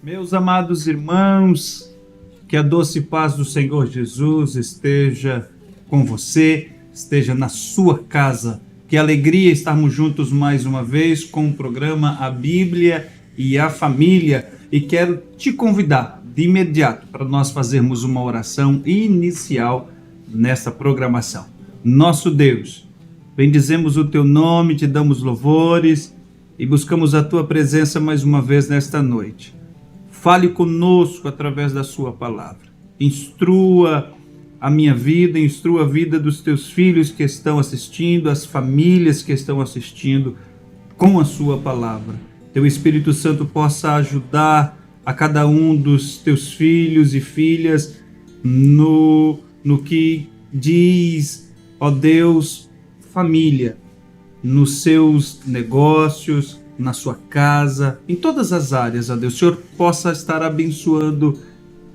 Meus amados irmãos, que a doce paz do Senhor Jesus esteja com você, esteja na sua casa. Que alegria estarmos juntos mais uma vez com o programa A Bíblia e a Família. E quero te convidar de imediato para nós fazermos uma oração inicial nessa programação. Nosso Deus, bendizemos o teu nome, te damos louvores e buscamos a tua presença mais uma vez nesta noite. Fale conosco através da sua palavra. Instrua a minha vida, instrua a vida dos teus filhos que estão assistindo, as famílias que estão assistindo com a sua palavra. Teu Espírito Santo possa ajudar a cada um dos teus filhos e filhas no que diz, ó Deus, família, nos seus negócios, na sua casa, em todas as áreas, ó Deus. O Senhor possa estar abençoando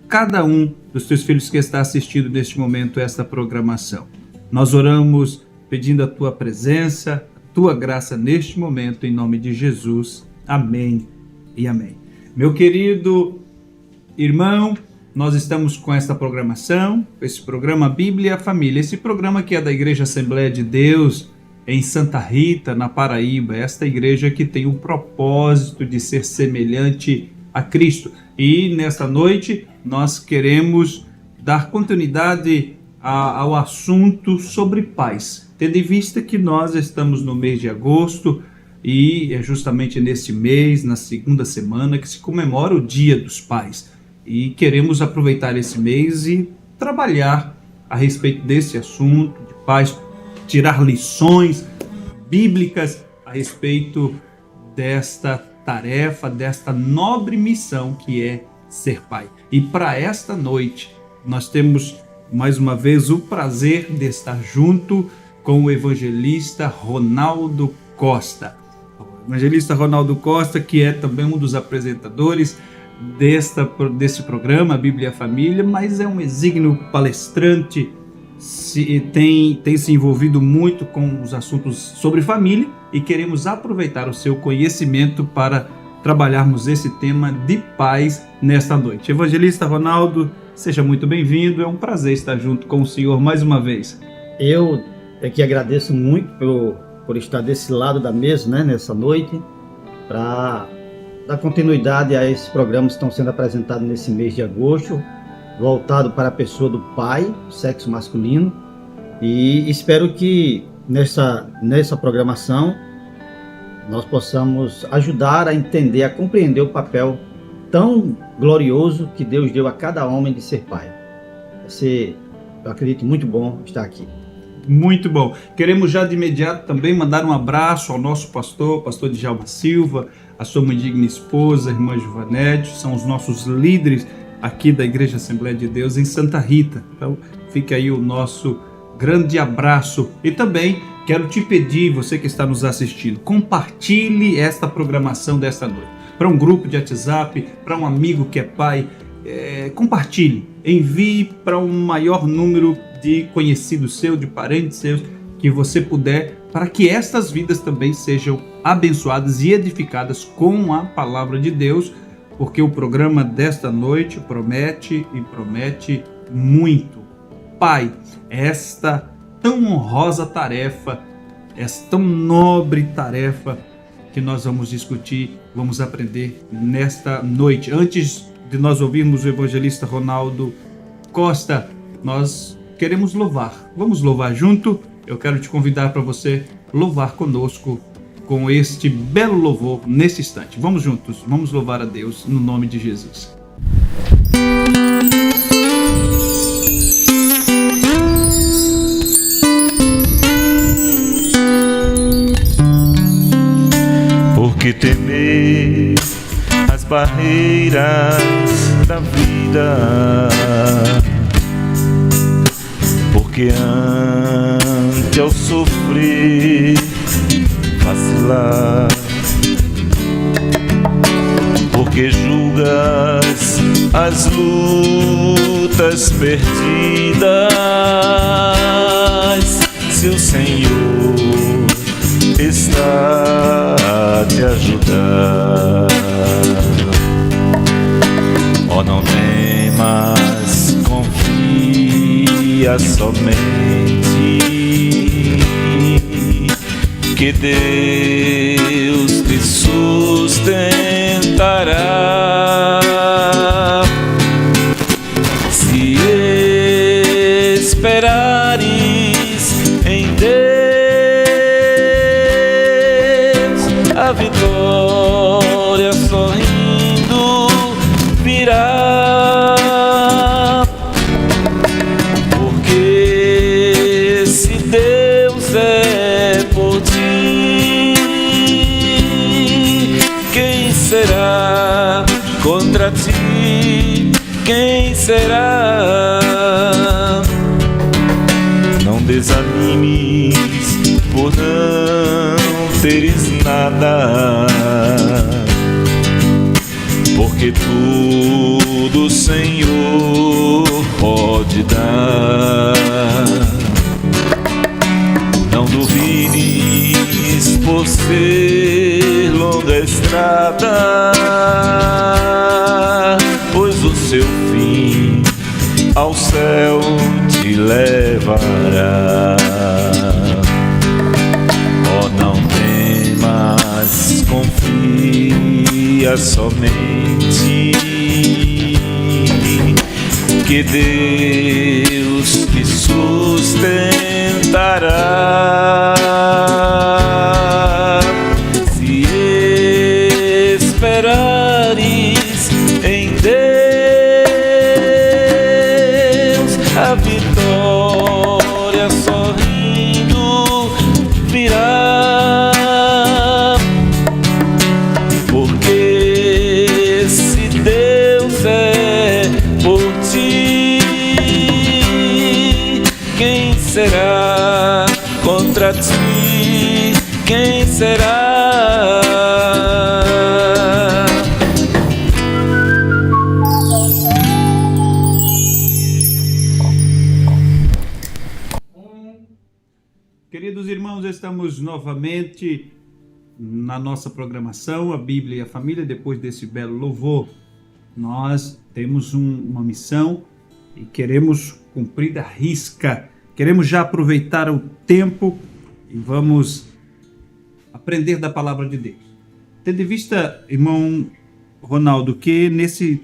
cada um dos teus filhos que está assistindo neste momento esta programação. Nós oramos pedindo a tua presença, a tua graça neste momento, em nome de Jesus. Amém e amém. Meu querido irmão, nós estamos com esta programação, esse programa Bíblia e a Família, esse programa que é da Igreja Assembleia de Deus, em Santa Rita, na Paraíba, esta igreja que tem o propósito de ser semelhante a Cristo. E nesta noite nós queremos dar continuidade ao assunto sobre pais, tendo em vista que nós estamos no mês de agosto e é justamente nesse mês, na segunda semana, que se comemora o Dia dos Pais. E queremos aproveitar esse mês e trabalhar a respeito desse assunto de pais, tirar lições bíblicas a respeito desta tarefa, desta nobre missão que é ser pai. E para esta noite, nós temos mais uma vez o prazer de estar junto com o evangelista Ronaldo Costa. O evangelista Ronaldo Costa, que é também um dos apresentadores desse programa, a Bíblia e a Família, mas é um exímio palestrante, tem se envolvido muito com os assuntos sobre família e queremos aproveitar o seu conhecimento para trabalharmos esse tema de paz nesta noite. Evangelista Ronaldo, seja muito bem-vindo, é um prazer estar junto com o senhor mais uma vez. Eu é que agradeço muito por estar desse lado da mesa, né, nessa noite, para dar continuidade a esses programas que estão sendo apresentados nesse mês de agosto, voltado para a pessoa do pai, sexo masculino, e espero que nessa programação nós possamos ajudar a entender, a compreender o papel tão glorioso que Deus deu a cada homem de ser pai. Vai ser, eu acredito, muito bom estar aqui. Muito bom. Queremos já de imediato também mandar um abraço ao nosso pastor Djalma Silva, a sua muito digna esposa, a irmã Giovanete, são os nossos líderes aqui da Igreja Assembleia de Deus em Santa Rita. Então fica aí o nosso grande abraço. E também quero te pedir, você que está nos assistindo, compartilhe esta programação desta noite para um grupo de WhatsApp, para um amigo que é pai, compartilhe, envie para um maior número de conhecidos seus, de parentes seus, que você puder, para que estas vidas também sejam abençoadas e edificadas com a palavra de Deus, porque o programa desta noite promete muito. Pai, esta tão honrosa tarefa, esta tão nobre tarefa que nós vamos discutir, vamos aprender nesta noite. Antes de nós ouvirmos o evangelista Ronaldo Costa, nós queremos louvar. Vamos louvar junto? Eu quero te convidar para você louvar conosco com este belo louvor nesse instante. Vamos juntos, vamos louvar a Deus no nome de Jesus. Por que temer as barreiras da vida? Porque ante ao sofrer vacilar, porque julgas as lutas perdidas, se o Senhor está a te ajudar. confia somente que Deus te sustentará. Se esperares em Deus, a vitória sorrindo virá. Porque se Deus é por ti, quem será contra ti? Quem será? Não desanimes por não teres nada, porque tudo o Senhor pode dar. Não duvides por ser longa estrada, pois o seu fim ao céu te levará. Oh, não temas, confia somente que Deus te sustentará. Se esperares em Deus, a vitória sorrindo virá. Porque se Deus é por ti, quem será contra ti? Quem será? Queridos irmãos, estamos novamente na nossa programação, a Bíblia e a Família. Depois desse belo louvor, nós temos uma missão e queremos cumprir à risca. Queremos já aproveitar o tempo e vamos aprender da palavra de Deus. Tendo em vista, irmão Ronaldo, que nesse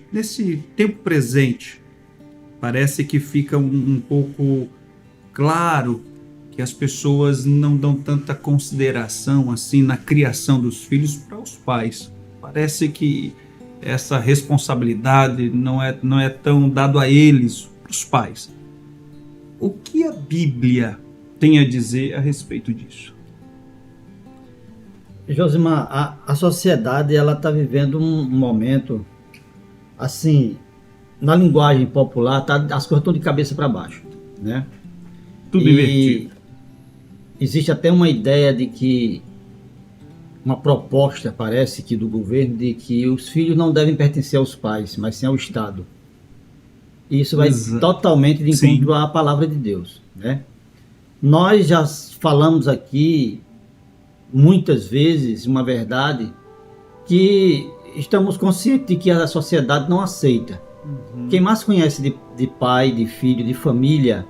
tempo presente parece que fica um pouco claro que as pessoas não dão tanta consideração assim na criação dos filhos para os pais. Parece que essa responsabilidade não é tão dado a eles, para os pais. O que a Bíblia tem a dizer a respeito disso? Josimar, a sociedade ela está vivendo um momento, assim, na linguagem popular, as coisas estão de cabeça para baixo, né? Tudo invertido. Existe até uma ideia de que, uma proposta, parece que do governo, de que os filhos não devem pertencer aos pais, mas sim ao Estado. E isso vai totalmente de encontro à palavra de Deus, né? Nós já falamos aqui muitas vezes uma verdade que estamos conscientes de que a sociedade não aceita. Quem mais conhece de pai, de filho, de família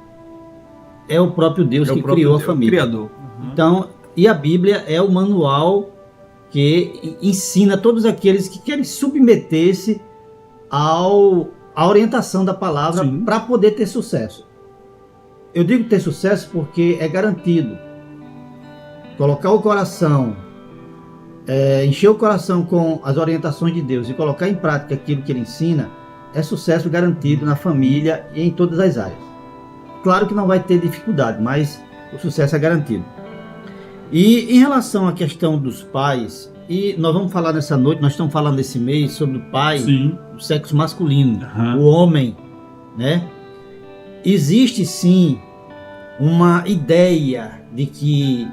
é o próprio Deus que criou a família. O Criador. Então, e a Bíblia é o manual que ensina todos aqueles que querem submeter-se à orientação da palavra para poder ter sucesso. Eu digo ter sucesso porque é garantido. Colocar o coração, encher o coração com as orientações de Deus e colocar em prática aquilo que Ele ensina, é sucesso garantido na família e em todas as áreas. Claro que não vai ter dificuldade, mas o sucesso é garantido. E em relação à questão dos pais, e nós vamos falar nessa noite, nós estamos falando esse mês sobre o pai, o sexo masculino, o homem, né? Existe sim uma ideia de que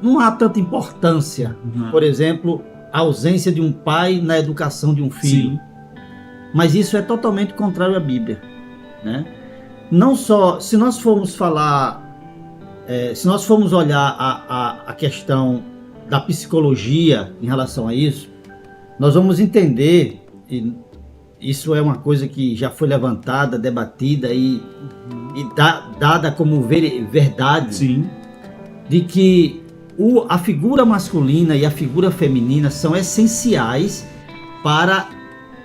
não há tanta importância, por exemplo, a ausência de um pai na educação de um filho. Mas isso é totalmente contrário à Bíblia, né? Não só, se nós formos falar, se nós formos olhar a questão da psicologia em relação a isso, nós vamos entender, e isso é uma coisa que já foi levantada, debatida e dada como verdade, Sim. de que a figura masculina e a figura feminina são essenciais para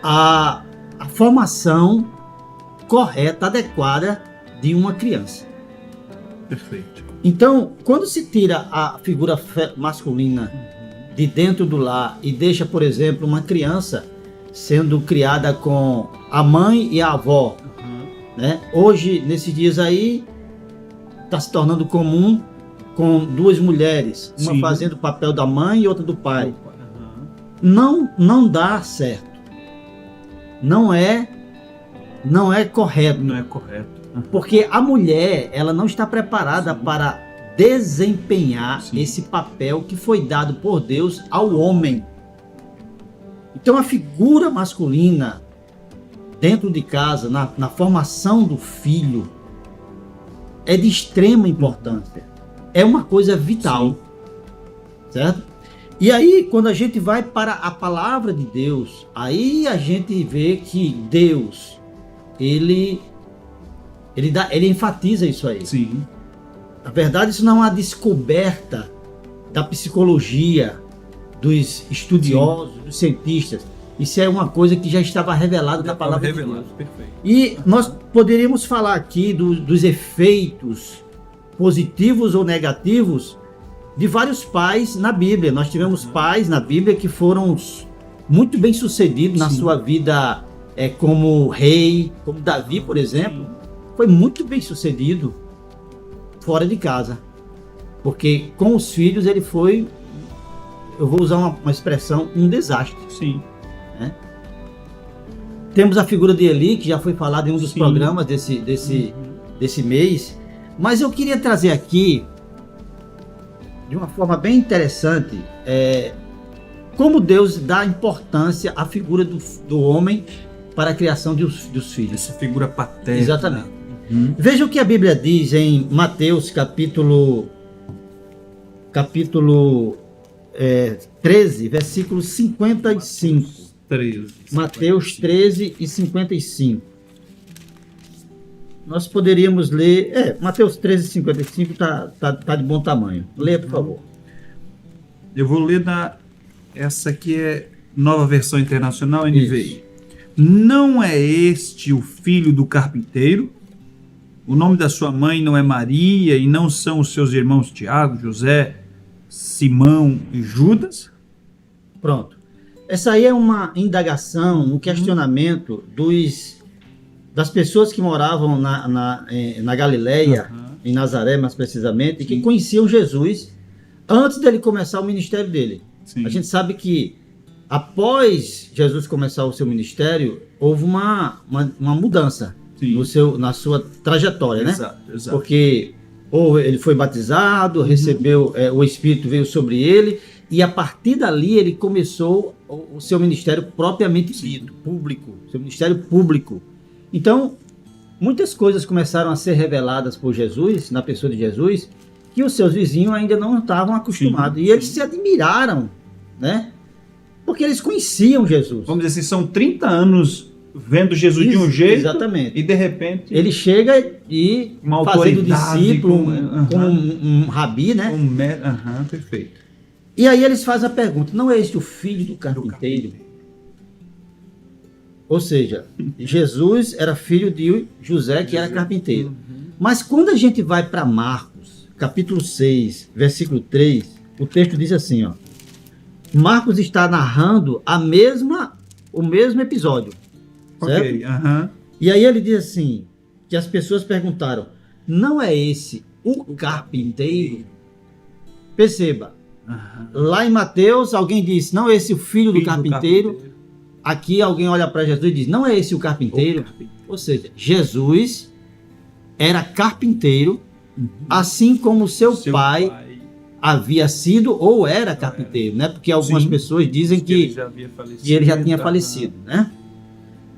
a formação correta, adequada de uma criança. Perfeito. Então, quando se tira a figura masculina de dentro do lar e deixa, por exemplo, uma criança sendo criada com a mãe e a avó, né? Hoje, nesses dias aí, está se tornando comum com duas mulheres, uma Sim. fazendo o papel da mãe e outra do pai. Não dá certo. Não é correto. Não é correto. Porque a mulher, ela não está preparada para desempenhar Sim. esse papel que foi dado por Deus ao homem. Então a figura masculina dentro de casa, na formação do filho, é de extrema importância. É uma coisa vital. Sim. Certo? E aí, quando a gente vai para a palavra de Deus, aí a gente vê que Deus, ele enfatiza isso aí. Sim. Na verdade, isso não é uma descoberta da psicologia, dos estudiosos, dos cientistas. Isso é uma coisa que já estava revelada na palavra de Deus. Perfeito. E nós poderíamos falar aqui dos efeitos positivos ou negativos de vários pais na Bíblia. Nós tivemos pais na Bíblia que foram muito bem sucedidos na Sim. sua vida como rei, como Davi, por exemplo. Foi muito bem sucedido fora de casa. Porque com os filhos ele foi, eu vou usar uma expressão, um desastre. Sim. Temos a figura de Eli, que já foi falado em um dos Sim. programas desse mês. Mas eu queria trazer aqui, de uma forma bem interessante, como Deus dá importância à figura do homem para a criação dos filhos. Essa figura paterna. Exatamente. Veja o que a Bíblia diz em Mateus capítulo 13, versículo 55. 13. Mateus 13 e 55. Nós poderíamos ler... Mateus 13 e 55 tá de bom tamanho. Leia, por favor. Eu vou ler essa aqui é Nova Versão Internacional, NVI. Isso. Não é este o filho do carpinteiro? O nome da sua mãe não é Maria e não são os seus irmãos Tiago, José, Simão e Judas? Pronto. Essa aí é uma indagação, um questionamento das pessoas que moravam na Galileia, em Nazaré mais precisamente, e que conheciam Jesus antes dele começar o ministério dele. Sim. A gente sabe que após Jesus começar o seu ministério, houve uma mudança Sim. na sua trajetória, né? Exato. Porque ou ele foi batizado, recebeu, o Espírito veio sobre ele, e a partir dali ele começou o seu ministério propriamente dito, público, seu ministério público. Então, muitas coisas começaram a ser reveladas por Jesus, na pessoa de Jesus, que os seus vizinhos ainda não estavam acostumados. Sim, E eles sim. se admiraram, né? Porque eles conheciam Jesus. Vamos dizer assim, são 30 anos vendo Jesus de um jeito Exatamente. e de repente Ele chega e Uma fazendo autoridade, discípulo, como- como um rabi, né? perfeito. E aí eles fazem a pergunta, não é este o filho do carpinteiro? Ou seja, Jesus era filho de José, que era carpinteiro. Mas quando a gente vai para Marcos, capítulo 6, versículo 3, o texto diz assim, ó. Marcos está narrando o mesmo episódio. Certo? Ok, aham. E aí ele diz assim, que as pessoas perguntaram, não é esse o carpinteiro? Perceba, lá em Mateus alguém diz, não é esse o filho do carpinteiro? Aqui alguém olha para Jesus e diz, não é esse o carpinteiro? Ou seja, Jesus era carpinteiro, assim como seu pai havia sido ou era carpinteiro, né? Porque algumas Sim. pessoas dizem que ele já tinha falecido, né?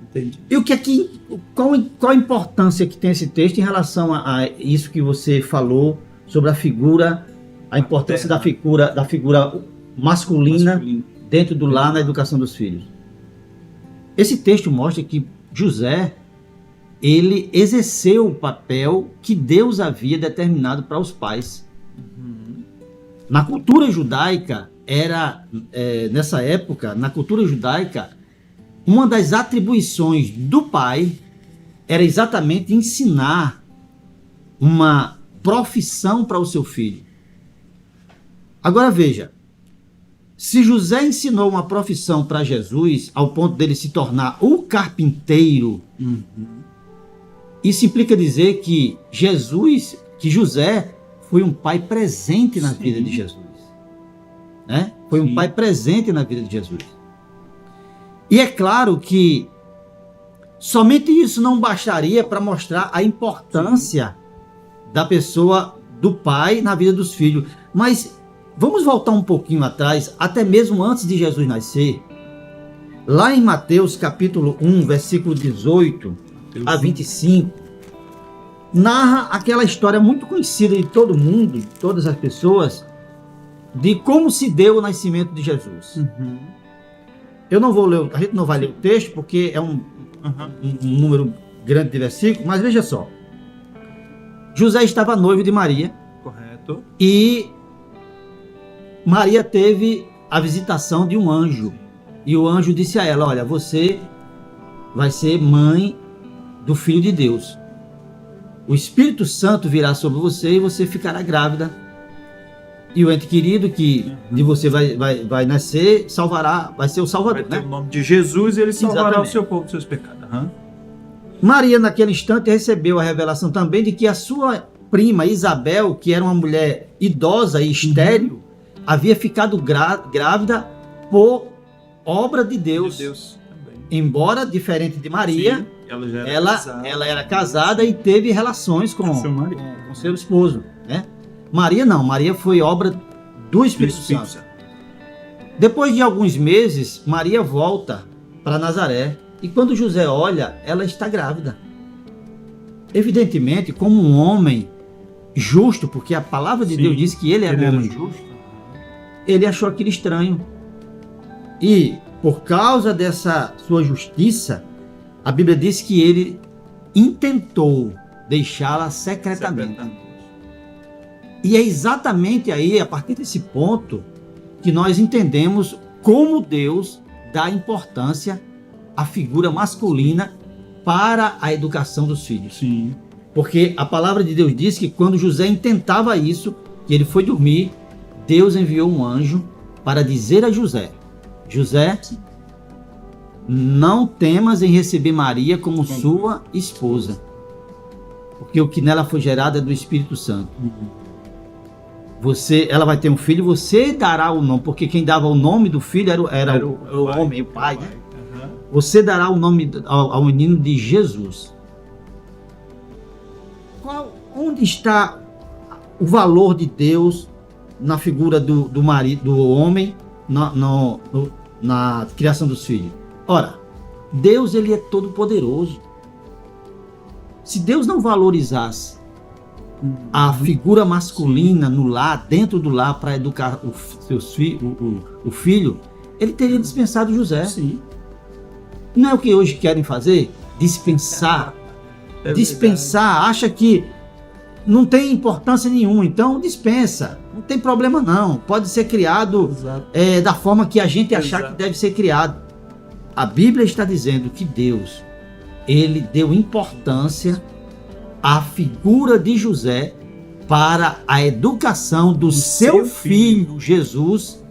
Entendi. E qual a importância que tem esse texto em relação a isso que você falou sobre a importância da figura masculina dentro do lar na educação dos filhos? esse texto mostra que José, ele exerceu o papel que Deus havia determinado para os pais. Na cultura judaica, nessa época, na cultura judaica, uma das atribuições do pai era exatamente ensinar uma profissão para o seu filho. Agora veja, se José ensinou uma profissão para Jesus ao ponto dele se tornar o carpinteiro, isso implica dizer que José foi um pai presente na vida de Jesus. Né? Foi um pai presente na vida de Jesus. E é claro que somente isso não bastaria para mostrar a importância da pessoa do pai na vida dos filhos. Mas vamos voltar um pouquinho atrás, até mesmo antes de Jesus nascer. Lá em Mateus capítulo 1, versículo 18 a 25, narra aquela história muito conhecida de todo mundo, de todas as pessoas, de como se deu o nascimento de Jesus. Eu não vou ler, a gente não vai ler o texto porque é um número grande de versículos, mas veja só. José estava noivo de Maria. Correto. E Maria teve a visitação de um anjo. E o anjo disse a ela: olha, você vai ser mãe do Filho de Deus. O Espírito Santo virá sobre você e você ficará grávida. E o ente querido que de você vai nascer, vai ser o Salvador. Vai ter o nome de Jesus e ele salvará Exatamente. o seu povo dos seus pecados. Maria, naquele instante, recebeu a revelação também de que a sua prima Isabel, que era uma mulher idosa e estéril, havia ficado grávida por obra de Deus. Também. Embora diferente de Maria, Sim, ela já era casada. ela era casada e teve relações com seu esposo. Né? Maria não, Maria foi obra do Espírito Santo. Depois de alguns meses, Maria volta para Nazaré. E quando José olha, ela está grávida. Evidentemente, como um homem justo, porque a palavra de Deus diz que ele era um homem justo, ele achou aquilo estranho. E, por causa dessa sua justiça, a Bíblia diz que ele intentou deixá-la secretamente. E é exatamente aí, a partir desse ponto, que nós entendemos como Deus dá importância à figura masculina para a educação dos filhos. Sim. Porque a palavra de Deus diz que quando José intentava isso, que ele foi dormir, Deus enviou um anjo para dizer a José: José, não temas em receber Maria como sua esposa, porque o que nela foi gerado é do Espírito Santo. Ela vai ter um filho, você dará o nome, porque quem dava o nome do filho era o homem, o pai, né? Você dará o nome ao menino de Jesus. Onde está o valor de Deus na figura do marido, do homem, na criação dos filhos? Ora, Deus, ele é todo poderoso. Se Deus não valorizasse a figura masculina no lar, dentro do lar, para educar o filho, ele teria dispensado José. Sim. Não é o que hoje querem fazer? Dispensar. Dispensar, acha que não tem importância nenhuma, então dispensa. Não tem problema não. Pode ser criado da forma que a gente achar que deve ser criado. A Bíblia está dizendo que Deus, ele deu importância à figura de José para a educação do seu filho Jesus,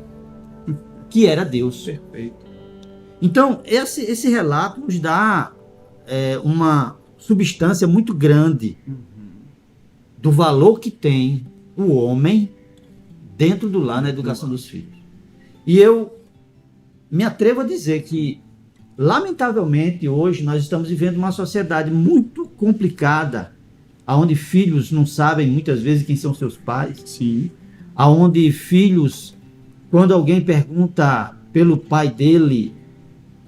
que era Deus. Perfeito. Então, esse relato nos dá uma substância muito grande do valor que tem o homem dentro do lar na educação dos filhos. E eu me atrevo a dizer que, lamentavelmente, hoje nós estamos vivendo uma sociedade muito complicada, onde filhos não sabem muitas vezes quem são seus pais. Sim. Onde filhos, quando alguém pergunta pelo pai dele,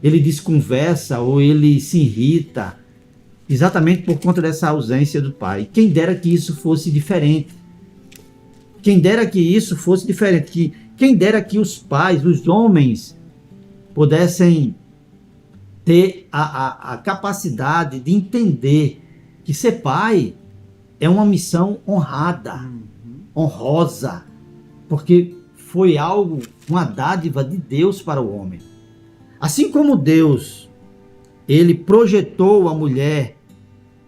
ele desconversa ou ele se irrita, exatamente por conta dessa ausência do pai. Quem dera que isso fosse diferente. Quem dera que isso fosse diferente. Quem dera que os pais, os homens, pudessem ter a capacidade de entender que ser pai é uma missão honrada, honrosa, porque foi algo, uma dádiva de Deus para o homem. Assim como Deus, ele projetou a mulher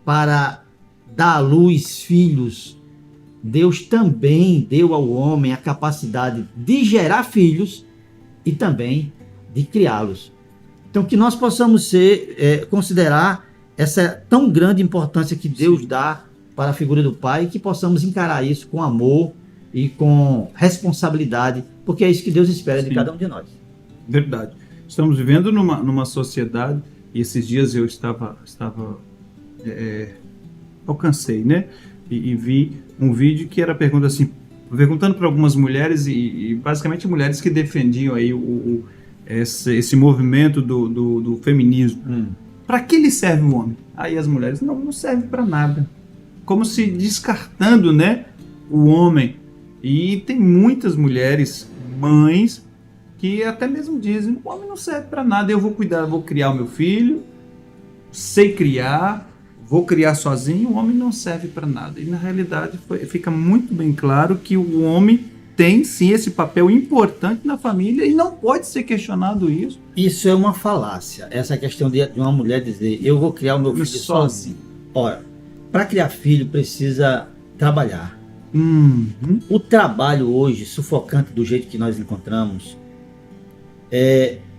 para dar à luz filhos, Deus também deu ao homem a capacidade de gerar filhos e também de criá-los. Então, que nós possamos considerar essa tão grande importância que Deus dá para a figura do pai, e que possamos encarar isso com amor e com responsabilidade, porque é isso que Deus espera de cada um de nós. Verdade. Estamos vivendo numa sociedade, e esses dias eu alcancei, né? E vi um vídeo que era perguntando para algumas mulheres, e basicamente mulheres que defendiam aí esse movimento do feminismo. Para que ele serve o homem? Aí as mulheres, não serve para nada. Como se descartando, né, o homem. E tem muitas mulheres, mães, que até mesmo dizem, o homem não serve para nada, eu vou cuidar, vou criar o meu filho, sei criar, vou criar sozinho, o homem não serve para nada. E na realidade fica muito bem claro que o homem tem sim esse papel importante na família e não pode ser questionado isso. Isso é uma falácia, essa questão de uma mulher dizer, eu vou criar o meu filho sozinho. Ora, para criar filho precisa trabalhar. O trabalho hoje, sufocante do jeito que nós encontramos,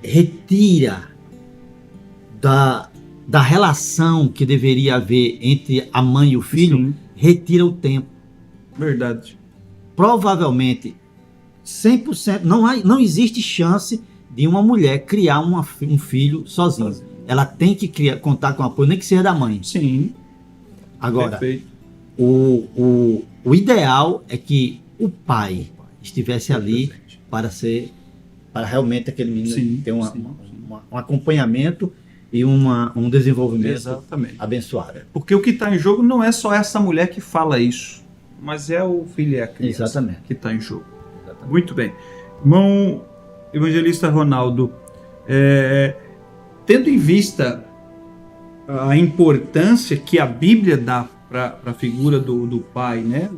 retira da relação que deveria haver entre a mãe e o filho, sim, retira o tempo. Verdade. Provavelmente, 100%, não existe chance de uma mulher criar um filho sozinha. Ela tem que contar com o apoio, nem que seja da mãe. Sim. Agora, o ideal é que o pai estivesse ali para realmente aquele menino ter um acompanhamento e um desenvolvimento abençoado. Porque o que está em jogo não é só essa mulher que fala isso, mas é o filho e a criança que está em jogo. Exatamente. Muito bem. Irmão evangelista Ronaldo, tendo em vista a importância que a Bíblia dá para a figura do pai, né,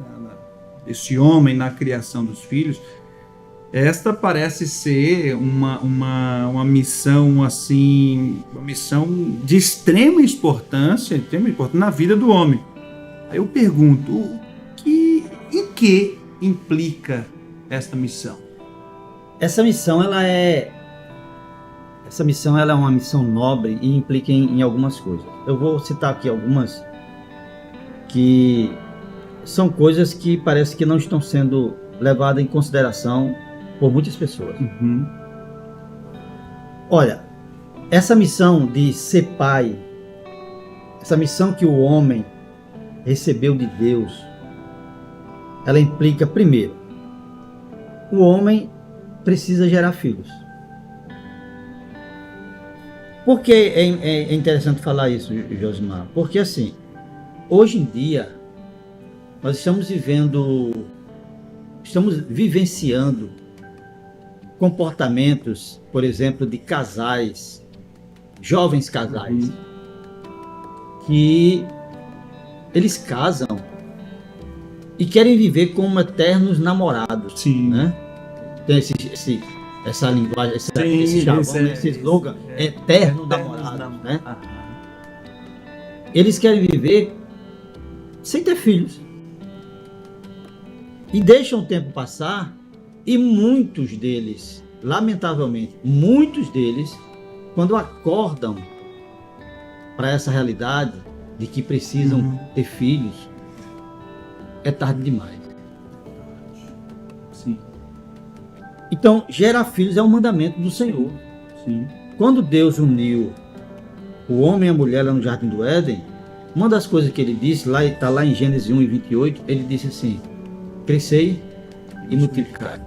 esse homem na criação dos filhos, esta parece ser uma missão assim, uma missão de extrema importância na vida do homem. Aí eu pergunto, em que implica esta missão? Essa missão ela é uma missão nobre e implica em algumas coisas. Eu vou citar aqui algumas que são coisas que parece que não estão sendo levadas em consideração por muitas pessoas. Olha, essa missão de ser pai, essa missão que o homem recebeu de Deus, ela implica, primeiro, o homem precisa gerar filhos. Por que é interessante falar isso, Josimar? Porque assim, hoje em dia, nós estamos vivenciando comportamentos, por exemplo, de casais, jovens casais, que eles casam e querem viver como eternos namorados. Sim. Né? Tem essa linguagem, esse jargão, esse slogan, eterno namorado. Né? Eles querem viver sem ter filhos. E deixam o tempo passar, e muitos deles, lamentavelmente, quando acordam para essa realidade de que precisam ter filhos, é tarde demais. Sim. Então, gerar filhos é um mandamento do Senhor. Sim. Quando Deus uniu o homem e a mulher lá no Jardim do Éden, uma das coisas que ele disse, está lá em Gênesis 1:28, ele disse assim: crescei e multiplicai.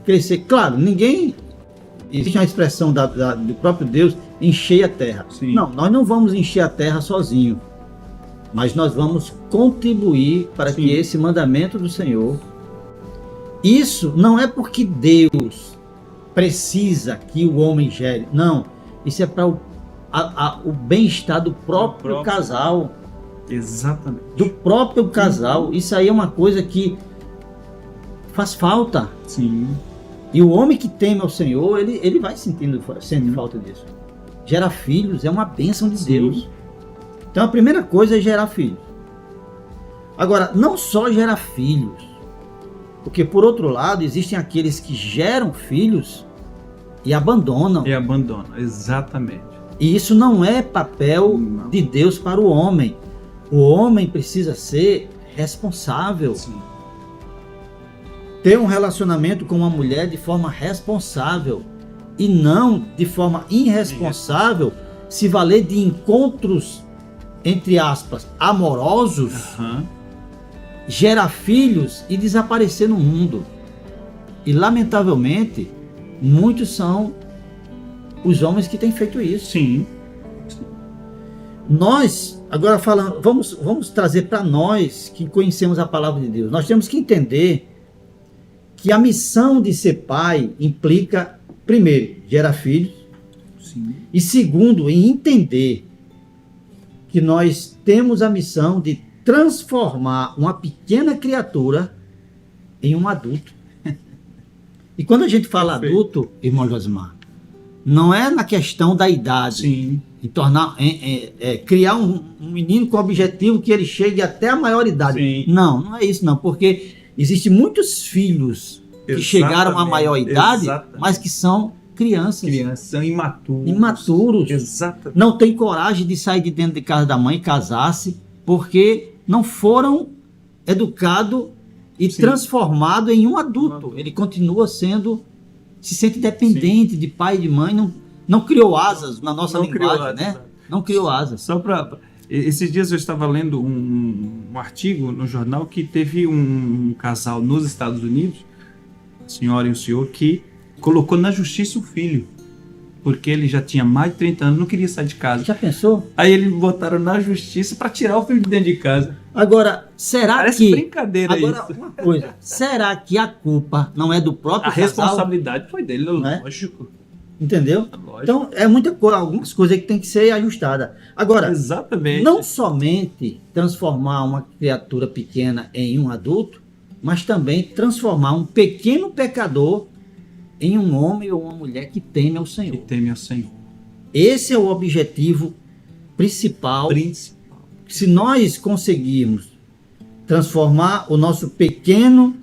Crescer, claro, existe uma expressão do próprio Deus, encher a terra. Sim. Não, nós não vamos encher a terra sozinho, mas nós vamos contribuir para que esse mandamento do Senhor, isso não é porque Deus precisa que o homem gere, não, Isso é para o bem-estar do próprio casal. Exatamente. Do próprio casal. Isso aí é uma coisa que faz falta. Sim. E o homem que teme ao Senhor, ele vai sentindo falta disso. Gerar filhos é uma bênção de Deus. Então a primeira coisa é gerar filhos. Agora, não só gerar filhos, porque por outro lado existem aqueles que geram filhos e abandonam. E abandona, exatamente. E isso não é papel de Deus para o homem. O homem precisa ser responsável. Sim. Ter um relacionamento com uma mulher de forma responsável e não de forma irresponsável, se valer de encontros, entre aspas, amorosos, gerar filhos e desaparecer no mundo. E lamentavelmente, muitos são os homens que têm feito isso. Sim. Nós, agora falando, vamos trazer para nós que conhecemos a palavra de Deus. Nós temos que entender que a missão de ser pai implica, primeiro, gerar filhos. Sim. E segundo, em entender que nós temos a missão de transformar uma pequena criatura em um adulto. E quando a gente fala adulto, irmão Josimar, não é na questão da idade. Sim. Em tornar, criar um menino com o objetivo que ele chegue até a maioridade. Sim. Não é isso não, porque existem muitos filhos que chegaram à maior idade, mas que são crianças. São imaturos. Imaturos. Exatamente. Não tem coragem de sair de dentro de casa da mãe e casar-se, porque não foram educados e transformados em um adulto. Ele continua se sente dependente de pai e de mãe, não criou asas na nossa linguagem, né? Não criou asas. Só para... Esses dias eu estava lendo um artigo no jornal que teve um casal nos Estados Unidos, a senhora e o senhor, que colocou na justiça o filho, porque ele já tinha mais de 30 anos, não queria sair de casa. Já pensou? Aí eles botaram na justiça para tirar o filho de dentro de casa. Agora, será Parece brincadeira agora, isso. Uma coisa, será que a culpa não é do próprio A casal? responsabilidade foi dele, Não é? lógico. Entendeu? Lógico. Então, é muita coisa, algumas coisas que tem que ser ajustadas. Agora, Exatamente. não somente transformar uma criatura pequena em um adulto, mas também transformar um pequeno pecador em um homem ou uma mulher que teme ao Senhor. Que teme ao Senhor. Esse é o objetivo principal. Se nós conseguirmos transformar o nosso pequeno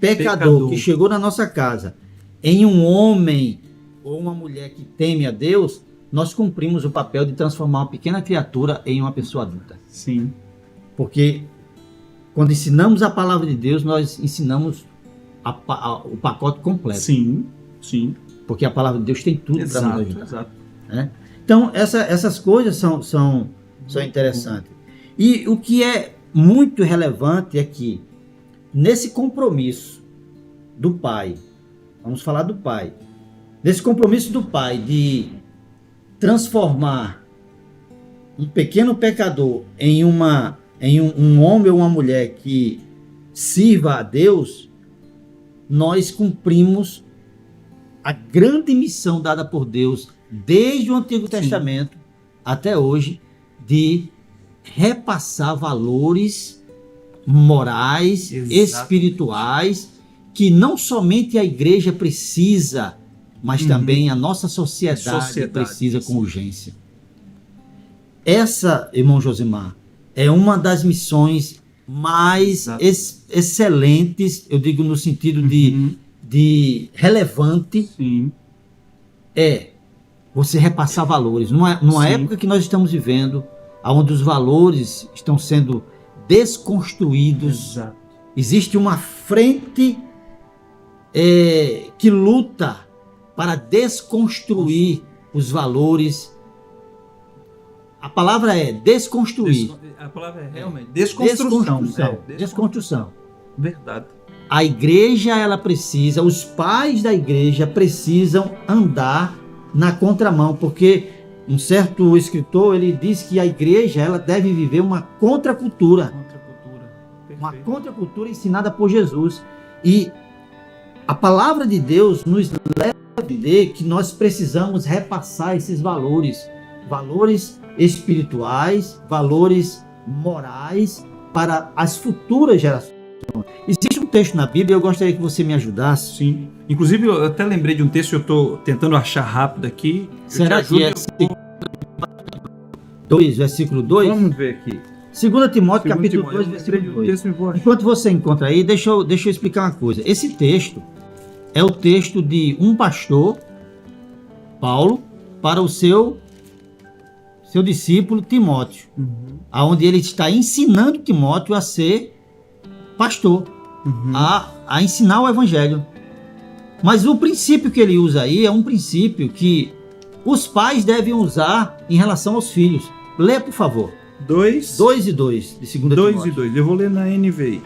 pecador que chegou na nossa casa em um homem ou uma mulher que teme a Deus, nós cumprimos o papel de transformar uma pequena criatura em uma pessoa adulta. Sim. Porque quando ensinamos a palavra de Deus, nós ensinamos o pacote completo. Sim, sim. Porque a palavra de Deus tem tudo para nos ajudar. Exato. Né? Então, essas coisas são interessantes. E o que é muito relevante é que, nesse compromisso do pai, vamos falar do pai, nesse compromisso do pai de transformar um pequeno pecador em um homem ou uma mulher que sirva a Deus, nós cumprimos a grande missão dada por Deus desde o Antigo Testamento até hoje, de repassar valores morais, espirituais, que não somente a igreja precisa, mas também a nossa sociedade precisa com urgência. Essa, irmão Josimar, é uma das missões mais excelentes, eu digo no sentido de relevante, é você repassar valores. Numa época que nós estamos vivendo, onde os valores estão sendo desconstruídos, existe uma frente que luta para desconstruir os valores. A palavra é desconstruir. A palavra é realmente desconstrução. Desconstrução. Verdade. A igreja, ela precisa, os pais da igreja precisam andar na contramão, porque um certo escritor, ele diz que a igreja, ela deve viver uma contracultura. Uma contracultura ensinada por Jesus. E a palavra de Deus nos leva entender que nós precisamos repassar esses valores, valores espirituais, valores morais para as futuras gerações. Existe um texto na Bíblia, eu gostaria que você me ajudasse. Sim. Inclusive, eu até lembrei de um texto que eu estou tentando achar rápido aqui. Será que é 2, versículo 2? Vamos ver aqui. 2 Timóteo, 2 capítulo Timóteo, 2, eu versículo lembrei de um 2. texto, eu vou achar. Enquanto você encontra aí, deixa eu explicar uma coisa. Esse texto é o texto de um pastor, Paulo, para o seu discípulo Timóteo, onde ele está ensinando Timóteo a ser pastor, a ensinar o evangelho. Mas o princípio que ele usa aí é um princípio que os pais devem usar em relação aos filhos. Lê, por favor. 2 e 2, de 2 2 Timóteo. e 2. Eu vou ler na NVI.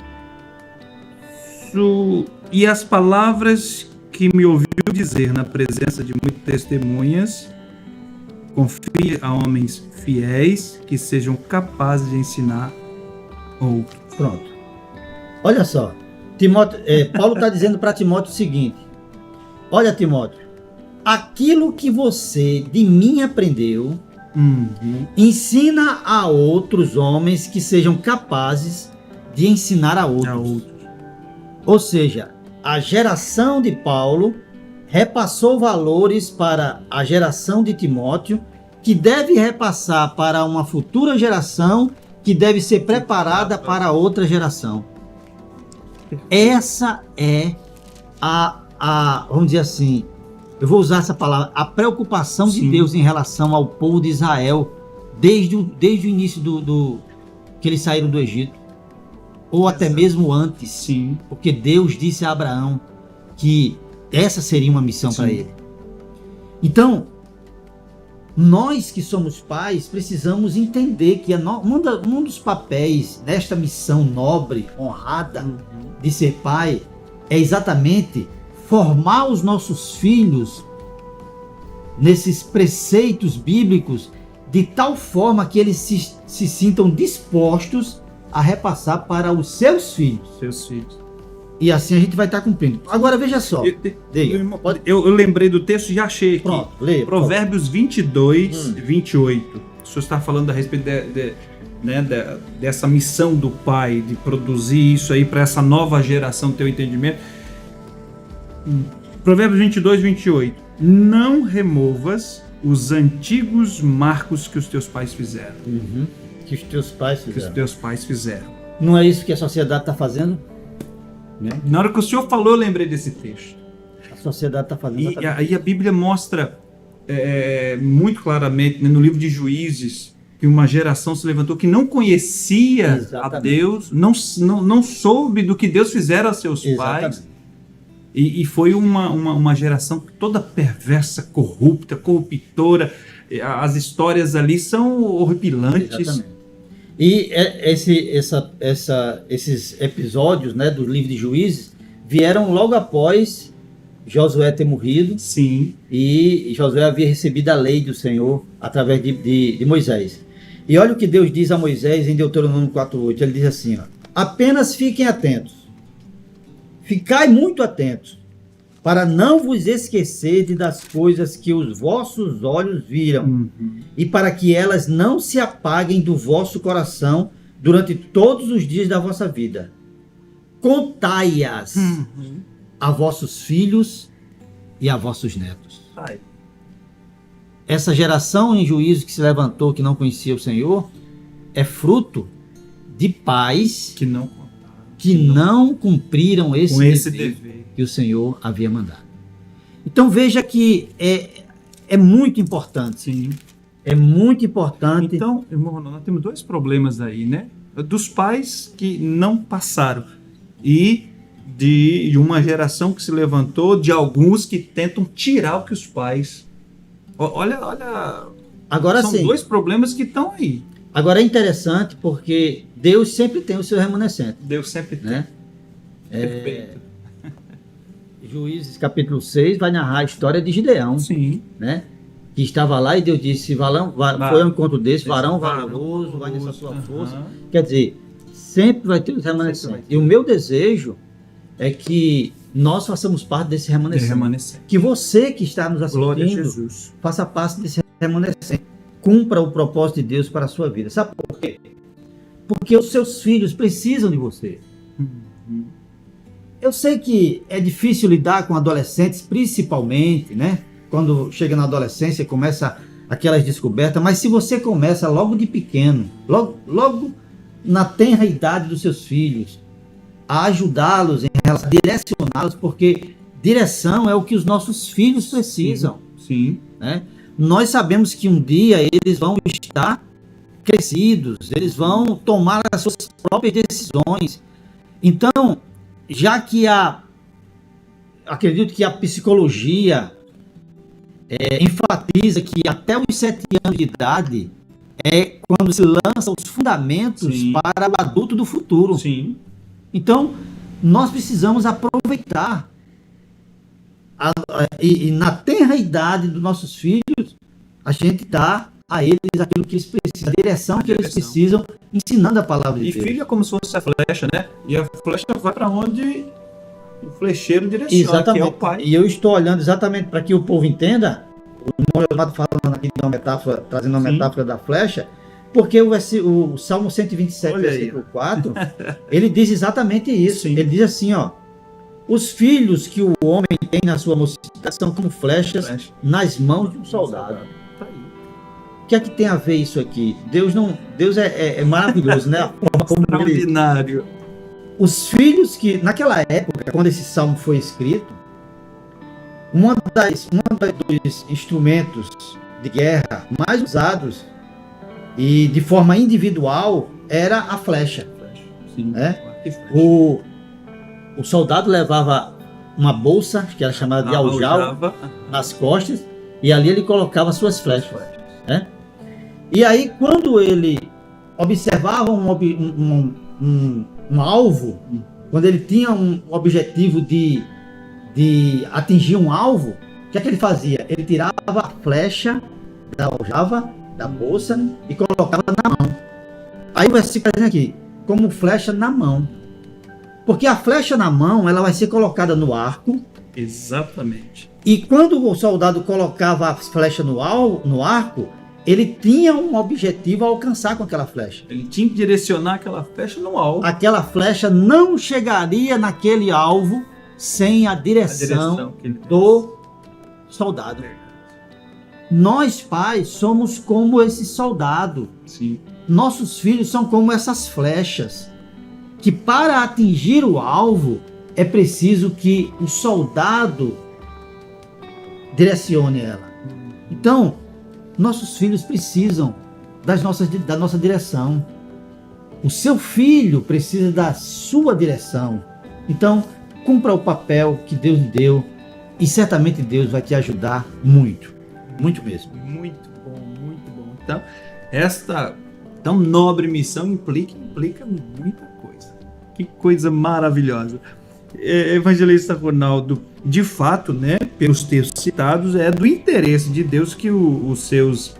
E as palavras que me ouviu dizer na presença de muitas testemunhas, confie a homens fiéis que sejam capazes de ensinar outros. Pronto. Olha só. Paulo está dizendo para Timóteo o seguinte: olha, Timóteo, aquilo que você de mim aprendeu, ensina a outros homens que sejam capazes de ensinar a outros. Ou seja, a geração de Paulo repassou valores para a geração de Timóteo, que deve repassar para uma futura geração, que deve ser preparada para outra geração. Essa é vamos dizer assim, eu vou usar essa palavra, a preocupação de Deus em relação ao povo de Israel, desde o início que eles saíram do Egito, ou até mesmo antes. Sim. Porque Deus disse a Abraão que essa seria uma missão para ele. Então, nós que somos pais precisamos entender que um dos papéis desta missão nobre, honrada, de ser pai, é exatamente formar os nossos filhos nesses preceitos bíblicos de tal forma que eles se sintam dispostos a repassar para os seus filhos. E assim a gente vai estar cumprindo. Agora veja só. Eu lembrei do texto e já achei aqui. Pronto, leia. Provérbios 22, 28. O senhor está falando a respeito dessa missão do pai, de produzir isso aí para essa nova geração ter o entendimento. Provérbios 22, 28. Não removas os antigos marcos que os teus pais fizeram. Que os teus pais fizeram. Não é isso que a sociedade está fazendo? Né? Na hora que o senhor falou, eu lembrei desse texto. A sociedade está fazendo. E aí a Bíblia mostra muito claramente, né, no livro de Juízes, que uma geração se levantou que não conhecia a Deus, não soube do que Deus fizera a seus pais. E foi uma geração toda perversa, corrupta, corruptora. As histórias ali são horripilantes. Exatamente. E esses episódios, né, do livro de Juízes vieram logo após Josué ter morrido. Sim. E Josué havia recebido a lei do Senhor através de Moisés. E olha o que Deus diz a Moisés em Deuteronômio 4:8. Ele diz assim: apenas fiquem atentos, ficai muito atentos, para não vos esquecerdes das coisas que os vossos olhos viram, e para que elas não se apaguem do vosso coração durante todos os dias da vossa vida. Contai-as a vossos filhos e a vossos netos. Essa geração em juízo que se levantou, que não conhecia o Senhor, é fruto de pais que não cumpriram esse dever que o Senhor havia mandado. Então veja que é muito importante. Sim. É muito importante. Então, irmão Ronaldo, nós temos dois problemas aí, né? Dos pais que não passaram e de uma geração que se levantou, de alguns que tentam tirar o que os pais... Olha, agora são sim, dois problemas que estão aí. Agora é interessante porque Deus sempre tem o seu remanescente. Deus sempre tem. Né? Perfeito. Juízes capítulo 6 vai narrar a história de Gideão. Sim. Né? Que estava lá e Deus disse: foi ao encontro desse, varão valoroso, vai nessa sua força. Quer dizer, sempre vai ter os remanescentes. E o meu desejo é que nós façamos parte desse De remanescente. remanescente. Que você que está nos Glória a assistindo Jesus. faça parte desse remanescente. Cumpra o propósito de Deus para a sua vida. Sabe por quê? Porque os seus filhos precisam de você. Eu sei que é difícil lidar com adolescentes, principalmente, né? Quando chega na adolescência, começa aquelas descobertas, mas se você começa logo de pequeno, logo na tenra idade dos seus filhos, a ajudá-los, a direcioná-los, porque direção é o que os nossos filhos precisam. Sim. Né? Nós sabemos que um dia eles vão estar crescidos, eles vão tomar as suas próprias decisões. Então, já que acredito que a psicologia enfatiza que até os 7 anos de idade é quando se lança os fundamentos Sim. para o adulto do futuro. Sim. Então, nós precisamos aproveitar e na tenra idade dos nossos filhos, a gente dá a eles aquilo que eles precisam, a direção que eles precisam, ensinando a palavra de E Deus. filho é como se fosse a flecha, né? E a flecha vai para onde o flecheiro direciona, Exatamente. que é o pai. E eu estou olhando exatamente para que o povo entenda, o Leonardo falando aqui de uma metáfora, trazendo uma Sim. metáfora da flecha, porque o Salmo 127, Olha aí. versículo 4, ele diz exatamente isso. Sim. Ele diz assim, ó: os filhos que o homem tem na sua mocidade são como flechas Flecha. nas mãos de um soldado. O que é que tem a ver isso aqui? Deus é maravilhoso, né? A forma como ele, Extraordinário. os filhos que, naquela época, quando esse salmo foi escrito, um dos instrumentos de guerra mais usados e de forma individual era a flecha. Sim. Né? Que flecha. O soldado levava uma bolsa, que era chamada de aljava, Aljava. nas costas, e ali ele colocava suas flechas. Né? E aí, quando ele observava um alvo, quando ele tinha um objetivo de atingir um alvo, o que é que ele fazia? Ele tirava a flecha da aljava, da bolsa, e colocava na mão. Aí o versículo diz aqui, como flecha na mão. Porque a flecha na mão, ela vai ser colocada no arco, Exatamente. e quando o soldado colocava a flecha no arco, ele tinha um objetivo a alcançar com aquela flecha. Ele tinha que direcionar aquela flecha no alvo. Aquela flecha não chegaria naquele alvo sem a direção que ele do soldado. Nós, pais, somos como esse soldado. Sim. Nossos filhos são como essas flechas, que para atingir o alvo é preciso que o soldado direcione ela. Então, nossos filhos precisam da nossa direção. O seu filho precisa da sua direção. Então, cumpra o papel que Deus lhe deu e certamente Deus vai te ajudar muito, muito mesmo. Muito bom, muito bom. Então, esta tão nobre missão implica muita coisa. Que coisa maravilhosa. Evangelista Ronaldo, de fato, né, pelos textos citados, é do interesse de Deus que os seus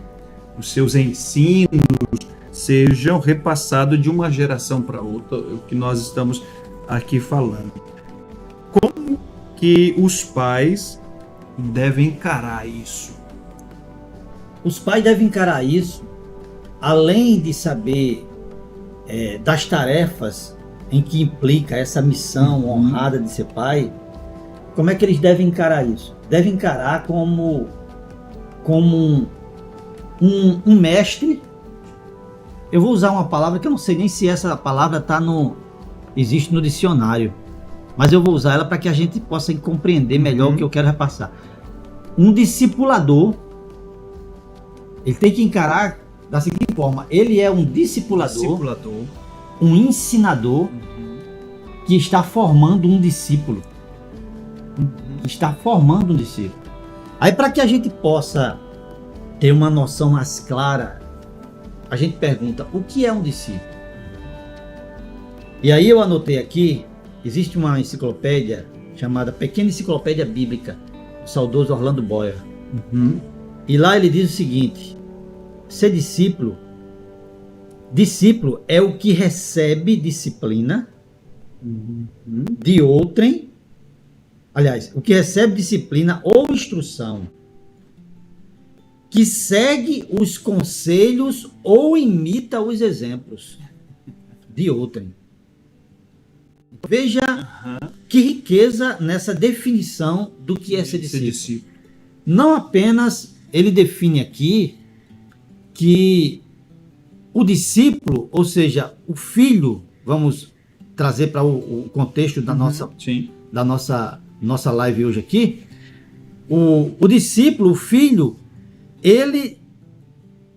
ensinos sejam repassados de uma geração para outra, o que nós estamos aqui falando. Como que os pais devem encarar isso? Os pais devem encarar isso, além de saber das tarefas em que implica essa missão honrada de ser pai. Como é que eles devem encarar isso? Devem encarar como um mestre. Eu vou usar uma palavra que eu não sei nem se essa palavra existe no dicionário, mas eu vou usar ela para que a gente possa compreender melhor o que eu quero repassar. Um discipulador, ele tem que encarar da seguinte forma: ele é um discipulador, um ensinador que está formando um discípulo. Está formando um discípulo. Aí, para que a gente possa ter uma noção mais clara, a gente pergunta: o que é um discípulo? E aí eu anotei aqui, existe uma enciclopédia chamada Pequena Enciclopédia Bíblica, do saudoso Orlando Boyer. E lá ele diz o seguinte: ser discípulo é o que recebe disciplina de outrem aliás, o que recebe disciplina ou instrução, que segue os conselhos ou imita os exemplos de outrem. Veja que riqueza nessa definição do que é ser discípulo. Não apenas ele define aqui que o discípulo, ou seja, o filho, vamos trazer para o contexto da nossa live hoje aqui, o discípulo, o filho, ele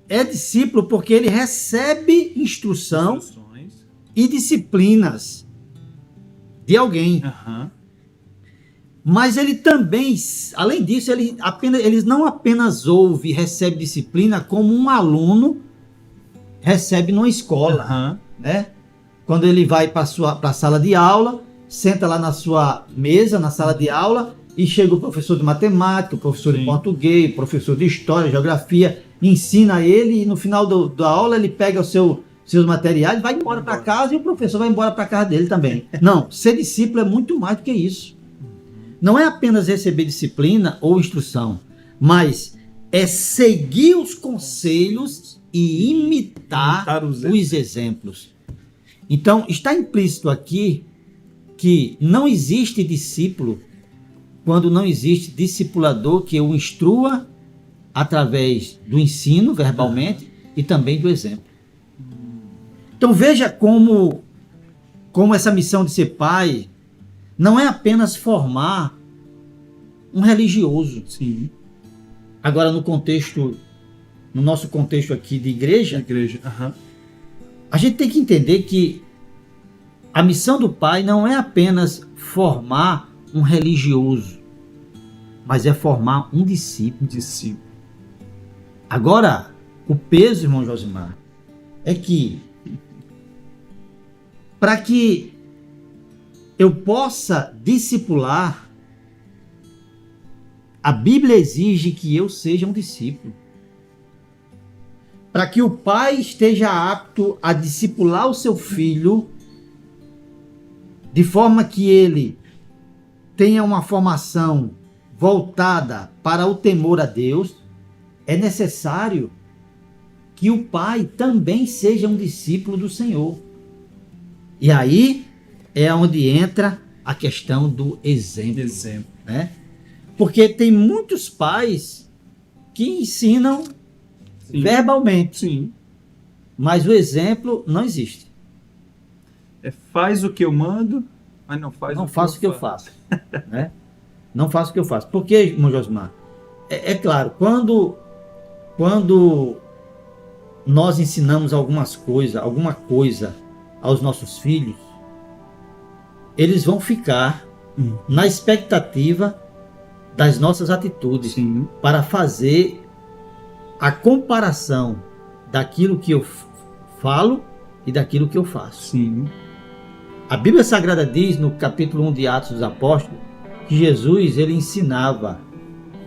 é discípulo porque ele recebe instruções e disciplinas de alguém. Mas ele também, além disso, ele não apenas ouve e recebe disciplina como um aluno recebe numa escola, né? Quando ele vai para a sala de aula, senta lá na sua mesa, na sala de aula, e chega o professor de matemática, o professor de português, o professor de história, geografia, ensina ele, e no final da aula ele pega seus materiais, vai embora para casa, e o professor vai embora para casa dele também. Não, ser discípulo é muito mais do que isso. Não é apenas receber disciplina ou instrução, mas é seguir os conselhos e imitar os exemplos. Então, está implícito aqui que não existe discípulo quando não existe discipulador que o instrua através do ensino, verbalmente, e também do exemplo. Então, veja como essa missão de ser pai não é apenas formar um religioso. Sim. Agora, no nosso contexto aqui de igreja, a gente tem que entender que a missão do pai não é apenas formar um religioso, mas é formar um discípulo. Agora, o peso, irmão Josimar, é que para que eu possa discipular, a Bíblia exige que eu seja um discípulo. Para que o pai esteja apto a discipular o seu filho, de forma que ele tenha uma formação voltada para o temor a Deus, é necessário que o pai também seja um discípulo do Senhor. E aí é onde entra a questão do exemplo. Né? Porque tem muitos pais que ensinam verbalmente, mas o exemplo não existe. Faz o que eu mando, mas não faz o que eu faço. Né? Não faço o que eu faço. Por que, irmão Josimar? É claro, quando nós ensinamos alguma coisa aos nossos filhos, eles vão ficar na expectativa das nossas atitudes para fazer a comparação daquilo que eu falo e daquilo que eu faço. A Bíblia Sagrada diz no capítulo 1 de Atos dos Apóstolos que Jesus ele ensinava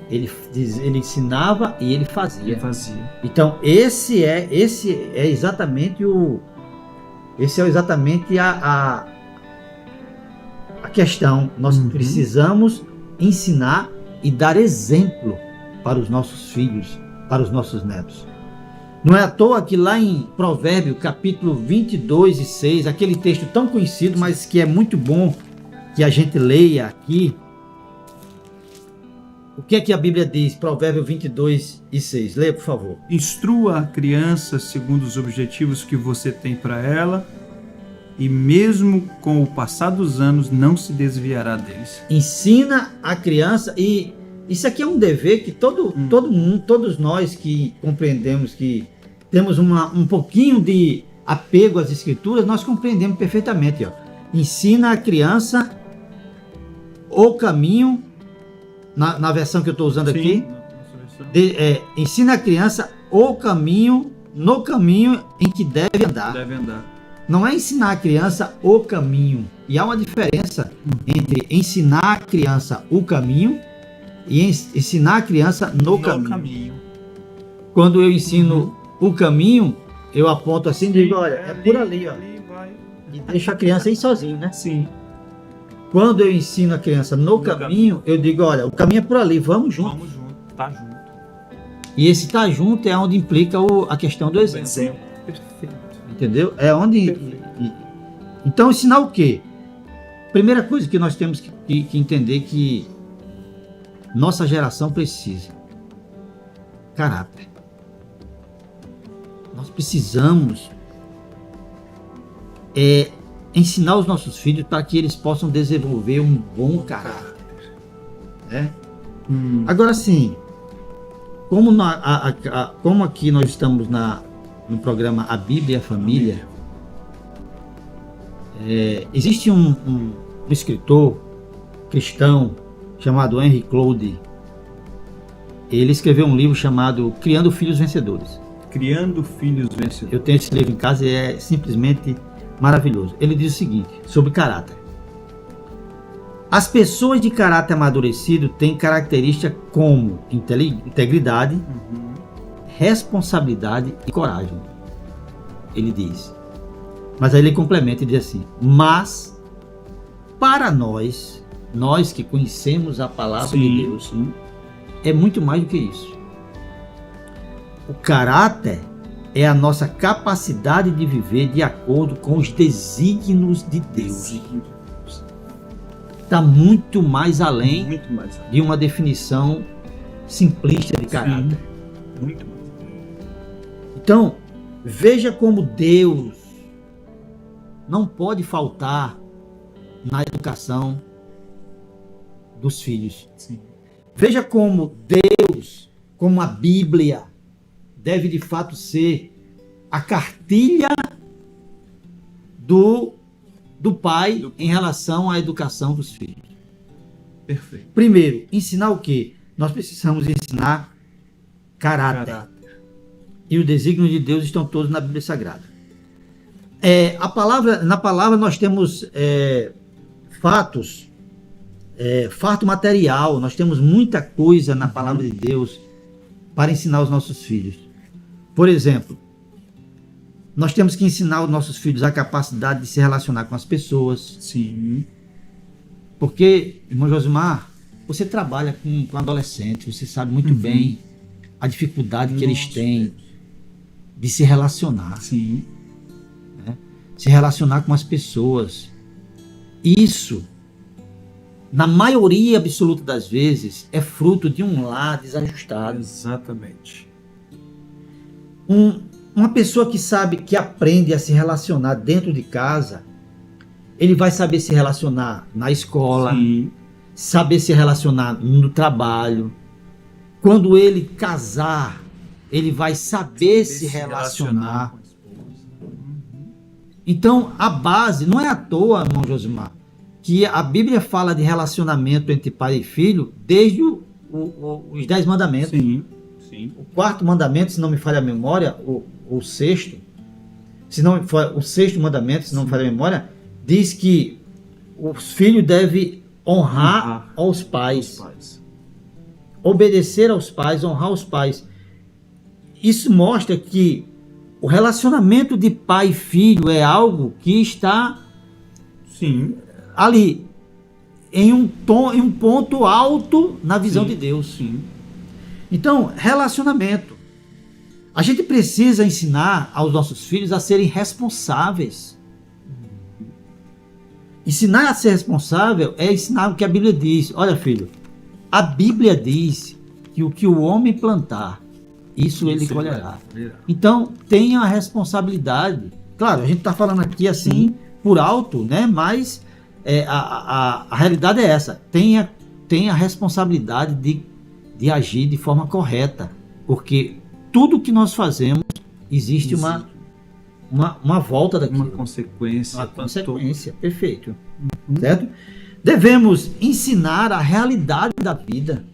e ele fazia. Então esse é exatamente a questão. Nós precisamos ensinar e dar exemplo para os nossos filhos, para os nossos netos. Não é à toa que lá em Provérbio, capítulo 22 e 6, aquele texto tão conhecido, mas que é muito bom que a gente leia aqui. O que é que a Bíblia diz? Provérbio 22 e 6. Leia, por favor. Instrua a criança segundo os objetivos que você tem para ela, e mesmo com o passar dos anos, não se desviará deles. Ensina a criança, e isso aqui é um dever que todo mundo, todos nós que compreendemos, que temos um pouquinho de apego às Escrituras, nós compreendemos perfeitamente. Ensina a criança o caminho, na versão que eu estou usando aqui, ensina a criança o caminho, no caminho em que deve andar. Não é ensinar a criança o caminho. E há uma diferença entre ensinar a criança o caminho e ensinar a criança no caminho. Quando eu ensino o caminho, eu aponto assim e digo, olha, é por ali, ó. E deixa a criança ir sozinho, né? Quando eu ensino a criança no caminho, eu digo, olha, o caminho é por ali, vamos junto. Vamos junto, tá junto. E esse tá junto é onde implica a questão do exemplo. Perfeito. Entendeu? É onde... Então, ensinar o quê? Primeira coisa que nós temos que entender que nossa geração precisa. Caráter. Nós precisamos ensinar os nossos filhos para que eles possam desenvolver um bom caráter. Né? Agora sim, como aqui nós estamos no programa A Bíblia e a Família, existe um escritor cristão chamado Henry Cloud. Ele escreveu um livro chamado Criando Filhos Vencedores. Criando Filhos Vencedores. Eu tenho esse livro em casa e é simplesmente maravilhoso. Ele diz o seguinte, sobre caráter. As pessoas de caráter amadurecido têm características como integridade, responsabilidade e coragem. Ele diz. Mas aí ele complementa e diz assim, mas para nós que conhecemos a palavra de Deus, é muito mais do que isso. O caráter é a nossa capacidade de viver de acordo com os desígnios de Deus. Está muito mais além de uma definição simplista de caráter. Muito mais. Então, veja como Deus não pode faltar na educação dos filhos. Sim. Veja como Deus, como a Bíblia, deve de fato ser a cartilha do pai em relação à educação dos filhos. Perfeito. Primeiro, ensinar o quê? Nós precisamos ensinar caráter. E os desígnios de Deus estão todos na Bíblia Sagrada. Na palavra nós temos fatos, fato material, nós temos muita coisa na palavra de Deus para ensinar os nossos filhos. Por exemplo, nós temos que ensinar os nossos filhos a capacidade de se relacionar com as pessoas. Sim. Porque, irmão Josimar, você trabalha com adolescentes, você sabe muito bem a dificuldade que eles têm de se relacionar. Sim. Né? Se relacionar com as pessoas. Isso, na maioria absoluta das vezes, é fruto de um lar desajustado. Exatamente. Uma pessoa que sabe, que aprende a se relacionar dentro de casa, ele vai saber se relacionar na escola, saber se relacionar no trabalho. Quando ele casar, ele vai saber se relacionar. Com a esposa. Então, a base, não é à toa, irmão Josimar, que a Bíblia fala de relacionamento entre pai e filho desde os 10 mandamentos. Sim. O quarto mandamento, se não me falha a memória, o sexto, o sexto mandamento, se não me falha a memória, diz que os filhos devem honrar aos pais. Obedecer aos pais, honrar os pais. Isso mostra que o relacionamento de pai e filho é algo que está ali, em um ponto alto na visão de Deus. Sim. Então, relacionamento. A gente precisa ensinar aos nossos filhos a serem responsáveis. Ensinar a ser responsável é ensinar o que a Bíblia diz. Olha, filho, a Bíblia diz que o que o homem plantar, isso ele colherá. Então, tenha a responsabilidade. Claro, a gente está falando aqui assim, por alto, né? Mas a realidade é essa. Tenha a responsabilidade de agir de forma correta, porque tudo que nós fazemos existe uma volta daquilo. Uma consequência. Uma consequência, perfeito. Certo? Devemos ensinar a realidade da vida.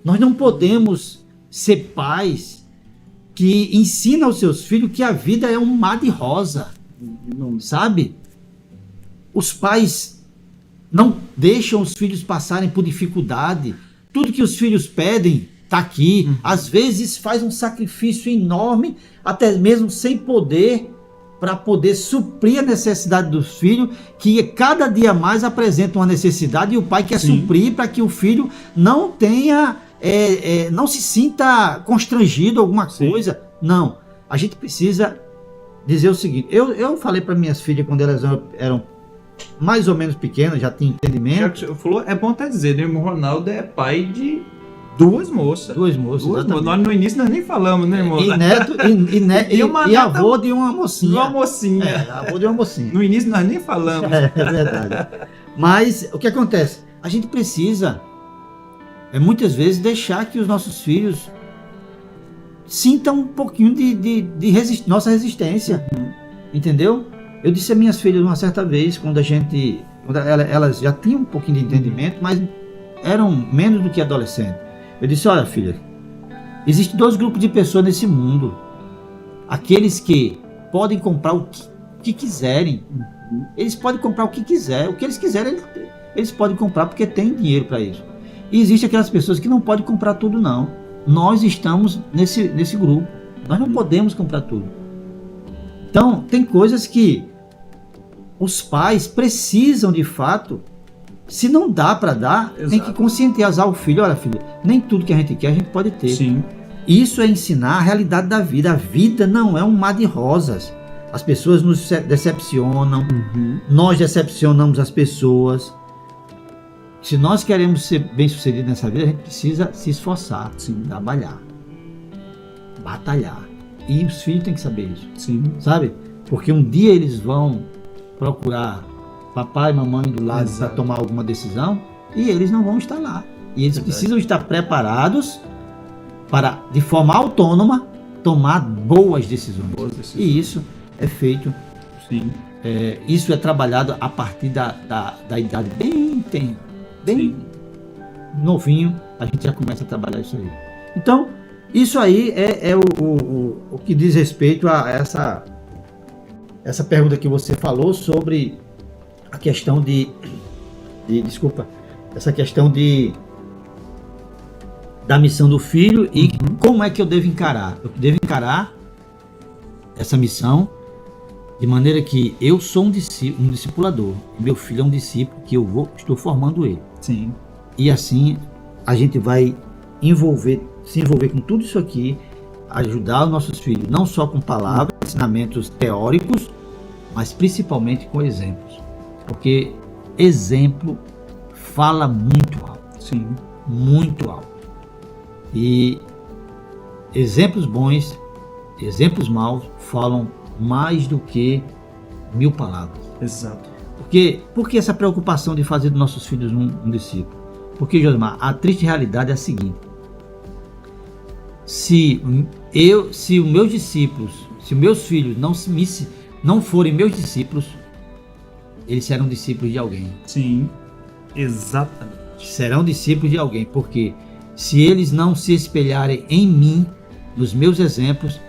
Nós não podemos ser pais que ensinam aos seus filhos que a vida é um mar de rosa. Sabe? Os pais não deixam os filhos passarem por dificuldade. Tudo que os filhos pedem está aqui. Às vezes faz um sacrifício enorme, até mesmo sem poder para poder suprir a necessidade dos filhos, que cada dia mais apresenta uma necessidade e o pai quer Sim. suprir para que o filho não tenha, não se sinta constrangido alguma Sim. coisa. Não, a gente precisa dizer o seguinte, eu falei para minhas filhas quando elas eram mais ou menos pequenas, já tinham Já entendimento, que você falou, é bom até dizer, né? O irmão Ronaldo é pai de duas moças. duas moças, Duas moças. exatamente. Nós no início nós nem falamos, né, irmão? E neto E uma e neta- avô de uma mocinha. Uma mocinha. Avô de uma mocinha. No início nós nem falamos. É verdade. Mas o que acontece? A gente precisa, muitas vezes, deixar que os nossos filhos sintam um pouquinho de nossa resistência. Entendeu? Eu disse a minhas filhas uma certa vez, quando elas já tinham um pouquinho de entendimento, mas eram menos do que adolescentes. Eu disse, olha filha, existem dois grupos de pessoas nesse mundo. Aqueles que podem comprar o que quiserem. Eles podem comprar o que quiser. O que eles quiserem, eles podem comprar porque tem dinheiro para isso. E existem aquelas pessoas que não podem comprar tudo, não. Nós estamos nesse grupo. Nós não podemos comprar tudo. Então, tem coisas que os pais precisam, de fato, se não dá para dar, tem que Exato. conscientizar o filho. Olha, filho, nem tudo que a gente quer a gente pode ter. Sim. Isso é ensinar a realidade da vida. A vida não é um mar de rosas. As pessoas nos decepcionam, nós decepcionamos as pessoas. Se nós queremos ser bem-sucedidos nessa vida, a gente precisa se esforçar, Sim. trabalhar, batalhar. E os filhos têm que saber isso, Sim. sabe? Porque um dia eles vão procurar papai e mamãe do lado para Exato. tomar alguma decisão e eles não vão estar lá. E eles Verdade. precisam estar preparados para, de forma autônoma, tomar boas decisões. Boas decisões. E isso é feito, Sim. isso é trabalhado a partir da idade bem Sim. novinho, a gente já começa a trabalhar isso aí. Então, isso aí é o que diz respeito a essa pergunta que você falou sobre a questão essa questão da missão do filho e como é que eu devo encarar. Eu devo encarar essa missão de maneira que eu sou um discipulador, meu filho é um discípulo que estou formando ele. Sim. E assim a gente vai se envolver com tudo isso aqui, ajudar os nossos filhos, não só com palavras, ensinamentos teóricos, mas principalmente com exemplos. Porque exemplo fala muito alto, Sim. muito alto. E exemplos bons, exemplos maus falam mais do que 1000 palavras. Exato. Por que essa preocupação de fazer dos nossos filhos um discípulo? Porque, Josmar, a triste realidade é a seguinte: se os meus discípulos, se os meus filhos não forem meus discípulos, eles serão discípulos de alguém. Sim. Exatamente. Serão discípulos de alguém, porque se eles não se espelharem em mim, nos meus exemplos,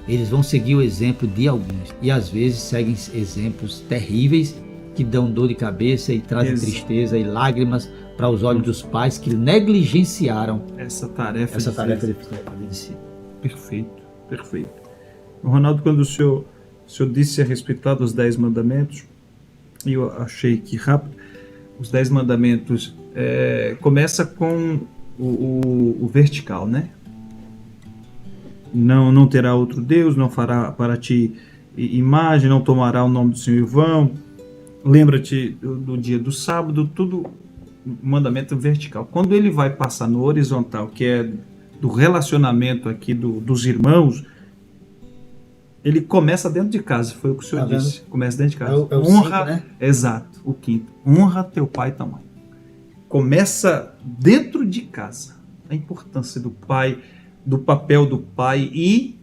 eles vão seguir o exemplo de alguns. E às vezes seguem exemplos terríveis que dão dor de cabeça e trazem Exato. tristeza e lágrimas para os olhos dos pais que negligenciaram Essa tarefa. essa tarefa de de discípulo. Perfeito, perfeito. Ronaldo, quando o senhor disse a respeito lá dos 10 mandamentos, e eu achei que rápido, os 10 mandamentos começa com o vertical, né? Não terá outro Deus, não fará para ti imagem, não tomará o nome do Senhor em vão, lembra-te do dia do sábado, tudo mandamento vertical. Quando ele vai passar no horizontal, que é do relacionamento aqui dos irmãos, ele começa dentro de casa, foi o que o senhor disse. Começa dentro de casa. É o Honra, 5, né? Exato, o quinto. Honra teu pai e tua mãe. Começa dentro de casa. A importância do pai, do papel do pai e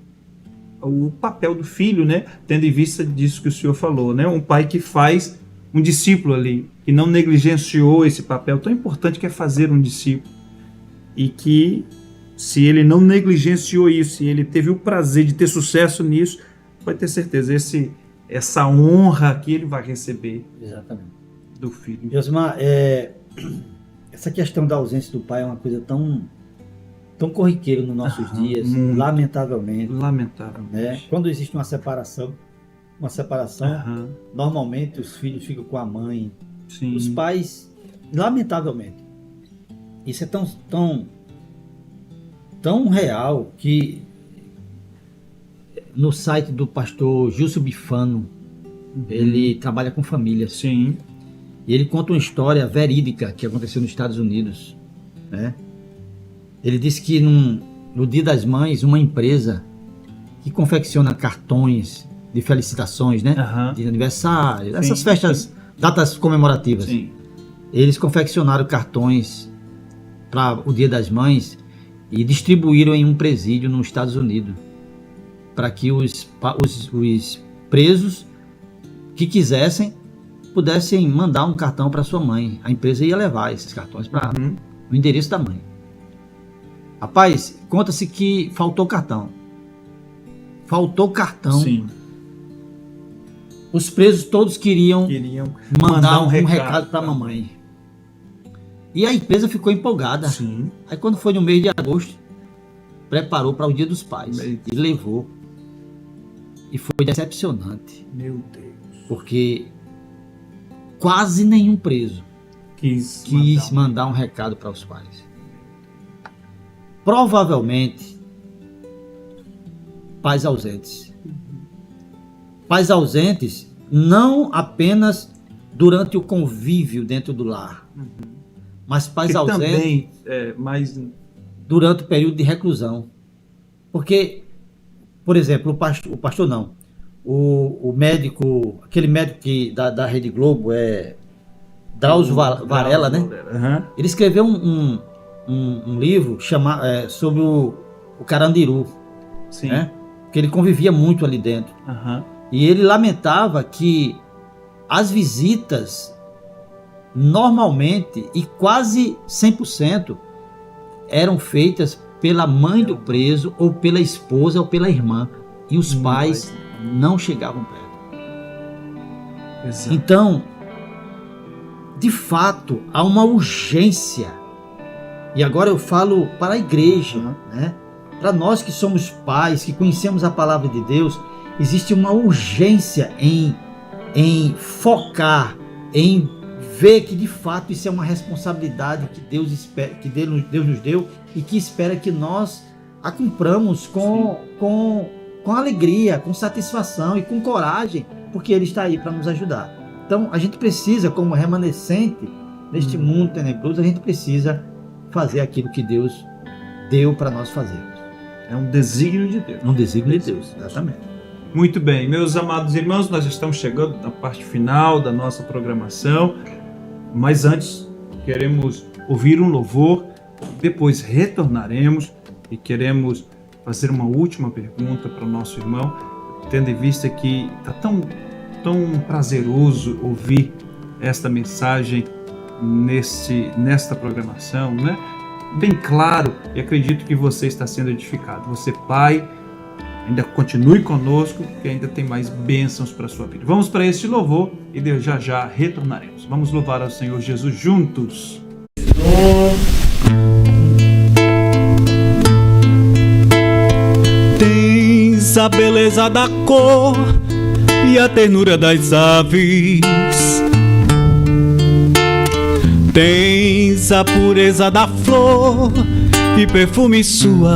o papel do filho, né? Tendo em vista disso que o senhor falou, né? Um pai que faz um discípulo ali, que não negligenciou esse papel tão importante que é fazer um discípulo. E que, se ele não negligenciou isso, e ele teve o prazer de ter sucesso nisso, pode ter certeza, essa honra que ele vai receber Exatamente. do filho. Josmar, essa questão da ausência do pai é uma coisa tão corriqueira nos nossos dias, lamentavelmente. Lamentavelmente. Quando existe uma separação, uma separação, Aham. normalmente os filhos ficam com a mãe. Sim. Os pais, lamentavelmente, isso é tão real que no site do pastor Gilson Bifano, ele trabalha com famílias. Sim. E ele conta uma história verídica que aconteceu nos Estados Unidos, né? Ele disse que no Dia das Mães, uma empresa que confecciona cartões de felicitações, né? Aham. De aniversário, Sim, essas festas, datas comemorativas. Sim. Eles confeccionaram cartões para o Dia das Mães e distribuíram em um presídio nos Estados Unidos, para que os presos que quisessem pudessem mandar um cartão para sua mãe. A empresa ia levar esses cartões para o endereço da mãe. Rapaz, conta-se que faltou cartão. Sim. Os presos todos queriam mandar um recado recado para a mamãe. E a empresa ficou empolgada. Sim. Aí quando foi no mês de agosto, preparou para o Dia dos Pais. Meu E levou. E foi decepcionante. Meu Deus. Porque quase nenhum preso Quis mandar um recado para os pais. Provavelmente, pais ausentes. Pais ausentes não apenas durante o convívio dentro do lar, mas pais que ausentes também é mais... durante o período de reclusão. Porque, por exemplo, o pastor não, o médico, aquele médico da Rede Globo, Drauzio Varela, né? Aham. Ele escreveu um livro sobre o Carandiru, Sim. né? Porque ele convivia muito ali dentro. Aham. E ele lamentava que as visitas, normalmente e quase 100%, eram feitas pela mãe do preso, ou pela esposa, ou pela irmã. E os pais não chegavam perto. Exato. Então, de fato, há uma urgência. E agora eu falo para a igreja, né? Para nós que somos pais, que conhecemos a palavra de Deus, existe uma urgência em focar, em ver que de fato isso é uma responsabilidade que Deus espera, que Deus nos deu, e que espera que nós a cumpramos com alegria, com satisfação e com coragem, porque Ele está aí para nos ajudar. Então a gente precisa, como remanescente neste mundo tenebroso, a gente precisa fazer aquilo que Deus deu para nós fazermos. É um desígnio de Deus. Um desígnio de Deus, exatamente. Muito bem, meus amados irmãos, nós estamos chegando na parte final da nossa programação, mas antes queremos ouvir um louvor, depois retornaremos e queremos fazer uma última pergunta para o nosso irmão, tendo em vista que está tão prazeroso ouvir esta mensagem nesta programação, né? Bem claro, e acredito que você está sendo edificado. Você, pai, ainda continue conosco, que ainda tem mais bênçãos para a sua vida. Vamos para este louvor e já retornaremos. Vamos louvar ao Senhor Jesus juntos. Tens a beleza da cor e a ternura das aves. Tens a pureza da flor e perfume suave.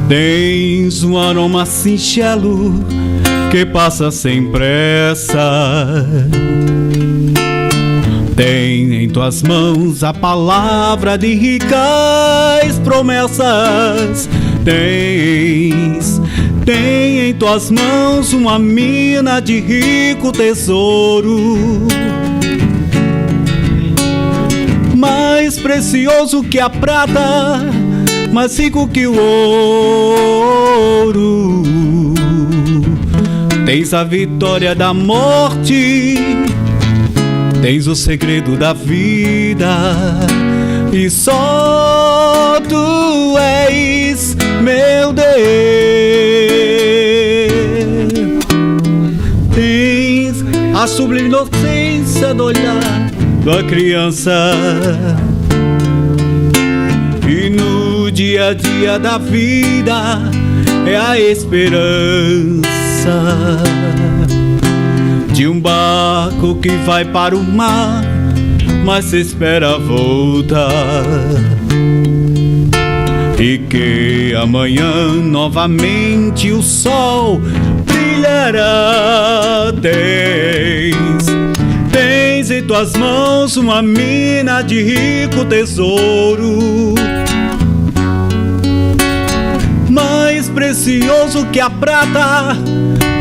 Tens um aroma singelo que passa sem pressa. Tem em tuas mãos a palavra de ricas promessas. Tem em tuas mãos uma mina de rico tesouro, mais precioso que a prata, mais rico que o ouro. Tens a vitória da morte, tens o segredo da vida, e só tu és meu Deus. Tens a sublime inocência do olhar da criança, e no dia a dia da vida é a esperança de um barco que vai para o mar, mas se espera voltar, e que amanhã novamente o sol brilhará. Tens em tuas mãos uma mina de rico tesouro, mais precioso que a prata,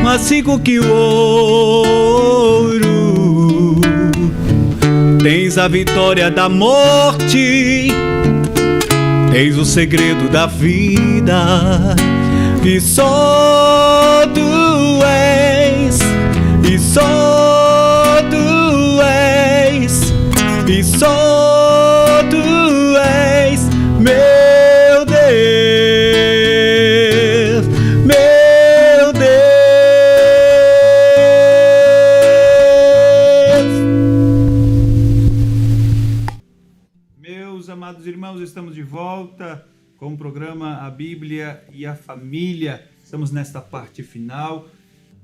mais rico que o ouro. Tens a vitória da morte, tens o segredo da vida, e só tu és, e só tu és, e só tu és, meu Deus, meu Deus. Meus amados irmãos, estamos de volta com o programa A Bíblia e a Família. Estamos nesta parte final,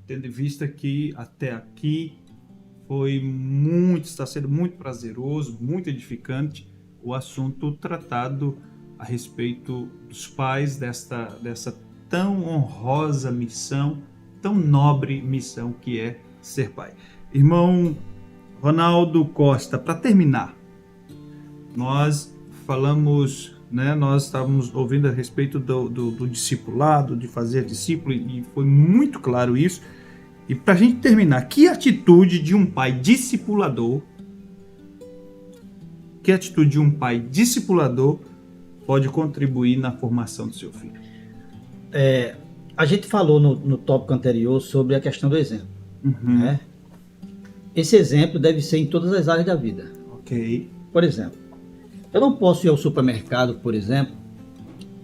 tendo em vista que até aqui está sendo muito prazeroso, muito edificante o assunto tratado a respeito dos pais dessa tão honrosa missão, tão nobre missão que é ser pai. Irmão Ronaldo Costa, para terminar, nós falamos, nós estávamos ouvindo a respeito do discipulado, de fazer discípulo, e foi muito claro isso. E para a gente terminar, que atitude de um pai discipulador, pode contribuir na formação do seu filho? A gente falou no tópico anterior sobre a questão do exemplo. Né? Esse exemplo deve ser em todas as áreas da vida. Ok. Por exemplo, eu não posso ir ao supermercado, por exemplo,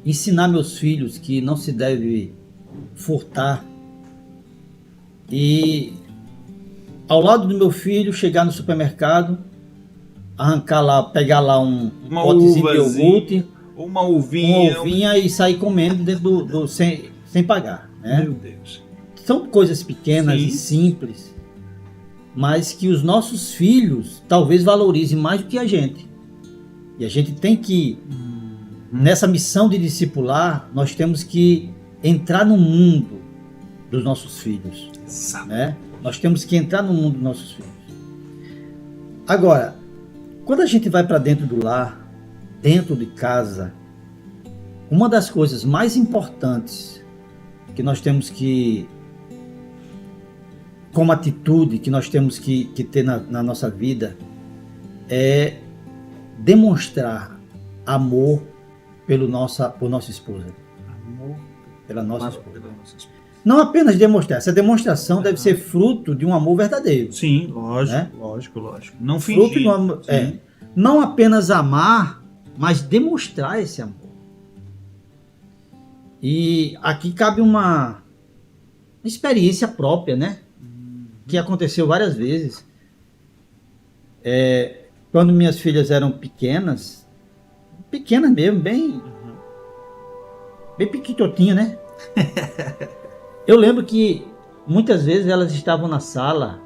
ensinar meus filhos que não se deve furtar e, ao lado do meu filho, chegar no supermercado, pegar lá um potezinho de iogurte, uma uvinha e sair comendo dentro sem pagar. Né? Meu Deus. São coisas pequenas e simples, mas que os nossos filhos talvez valorizem mais do que a gente. E a gente tem que, nessa missão de discipular, nós temos que entrar no mundo dos nossos filhos. Né? Nós temos que entrar no mundo dos nossos filhos. Agora, quando a gente vai para dentro do lar, dentro de casa, uma das coisas mais importantes que nós temos que, como atitude que nós temos que ter na nossa vida, é demonstrar amor por nossa esposa. Amor pela nossa esposa. Não apenas demonstrar, essa demonstração deve ser fruto de um amor verdadeiro. Sim, lógico, né? lógico. Não fingir. Não apenas amar, mas demonstrar esse amor. E aqui cabe uma experiência própria, né? Que aconteceu várias vezes. Quando minhas filhas eram pequenas mesmo, bem piquitotinha, né? Eu lembro que muitas vezes elas estavam na sala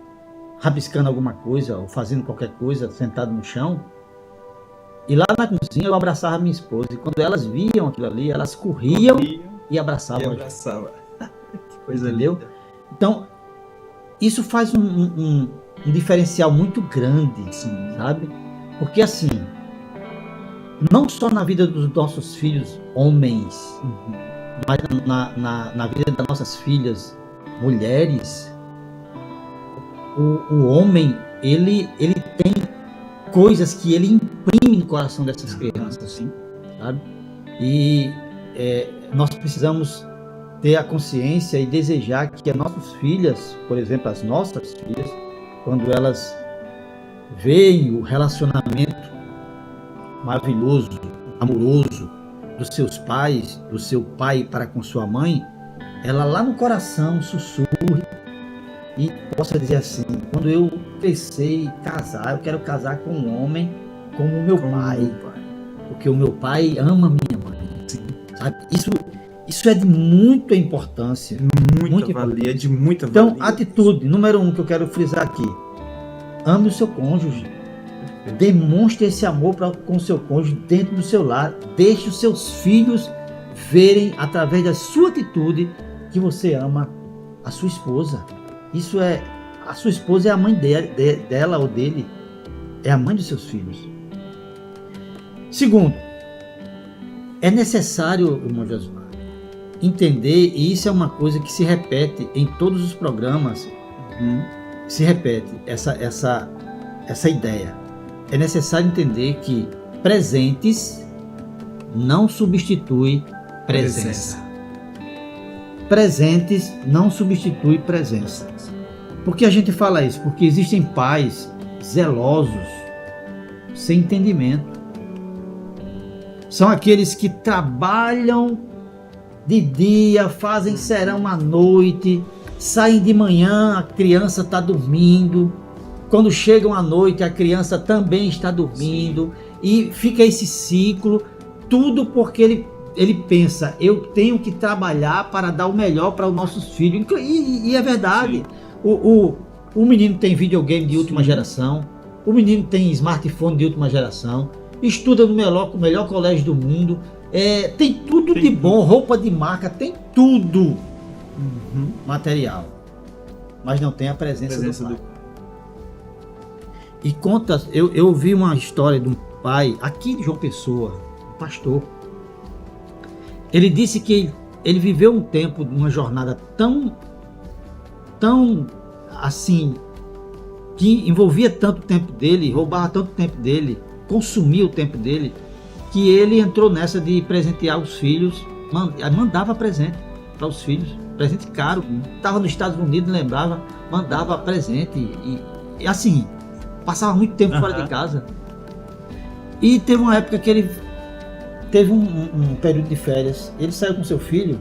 rabiscando alguma coisa ou fazendo qualquer coisa, sentado no chão, e lá na cozinha eu abraçava minha esposa, e quando elas viam aquilo ali, elas corriam e abraçavam. Que coisa entendeu? linda. Então, isso faz um diferencial muito grande, sabe? Porque assim, não só na vida dos nossos filhos homens, mas na vida das nossas filhas mulheres, o homem, ele tem coisas que ele imprime no coração dessas crianças, assim, sabe? E nós precisamos ter a consciência e desejar que as nossas filhas, por exemplo, as nossas filhas, quando elas veem o relacionamento maravilhoso, amoroso dos seus pais, do seu pai para com sua mãe, ela lá no coração sussurre e possa dizer assim: quando eu crescer e casar, eu quero casar com um homem como o meu pai, porque o meu pai ama minha mãe. Sabe? Isso é de muita importância. Muita valia, é de muita Então, valia. atitude número 1 que eu quero frisar aqui: ame o seu cônjuge. Demonstre esse amor com o seu cônjuge dentro do seu lar. Deixe os seus filhos verem, através da sua atitude, que você ama a sua esposa. Isso é, a sua esposa é a mãe dela ou dele, é a mãe dos seus filhos. Segundo, é necessário, irmão Josué, entender, e isso é uma coisa que se repete em todos os programas, se repete essa ideia. É necessário entender que presentes não substitui presença. Presentes não substitui presença. Por que a gente fala isso? Porque existem pais zelosos, sem entendimento. São aqueles que trabalham de dia, fazem serão à noite, saem de manhã, a criança está dormindo. Quando chegam à noite, a criança também está dormindo. E fica esse ciclo, tudo porque ele pensa, eu tenho que trabalhar para dar o melhor para os nossos filhos. E é verdade. O menino tem videogame de última geração, o menino tem smartphone de última geração, estuda no melhor colégio do mundo, tem tudo de bom, roupa de marca, tem tudo material, mas não tem a presença do pai. E conta, eu ouvi uma história de um pai aqui de João Pessoa, um pastor. Ele disse que ele viveu um tempo, uma jornada tão assim, que envolvia tanto tempo dele, roubava tanto tempo dele, consumia o tempo dele, que ele entrou nessa de presentear os filhos, mandava presente para os filhos, presente caro. Estava nos Estados Unidos, lembrava, mandava presente e assim, passava muito tempo fora de casa. E teve uma época que ele teve um período de férias. Ele saiu com seu filho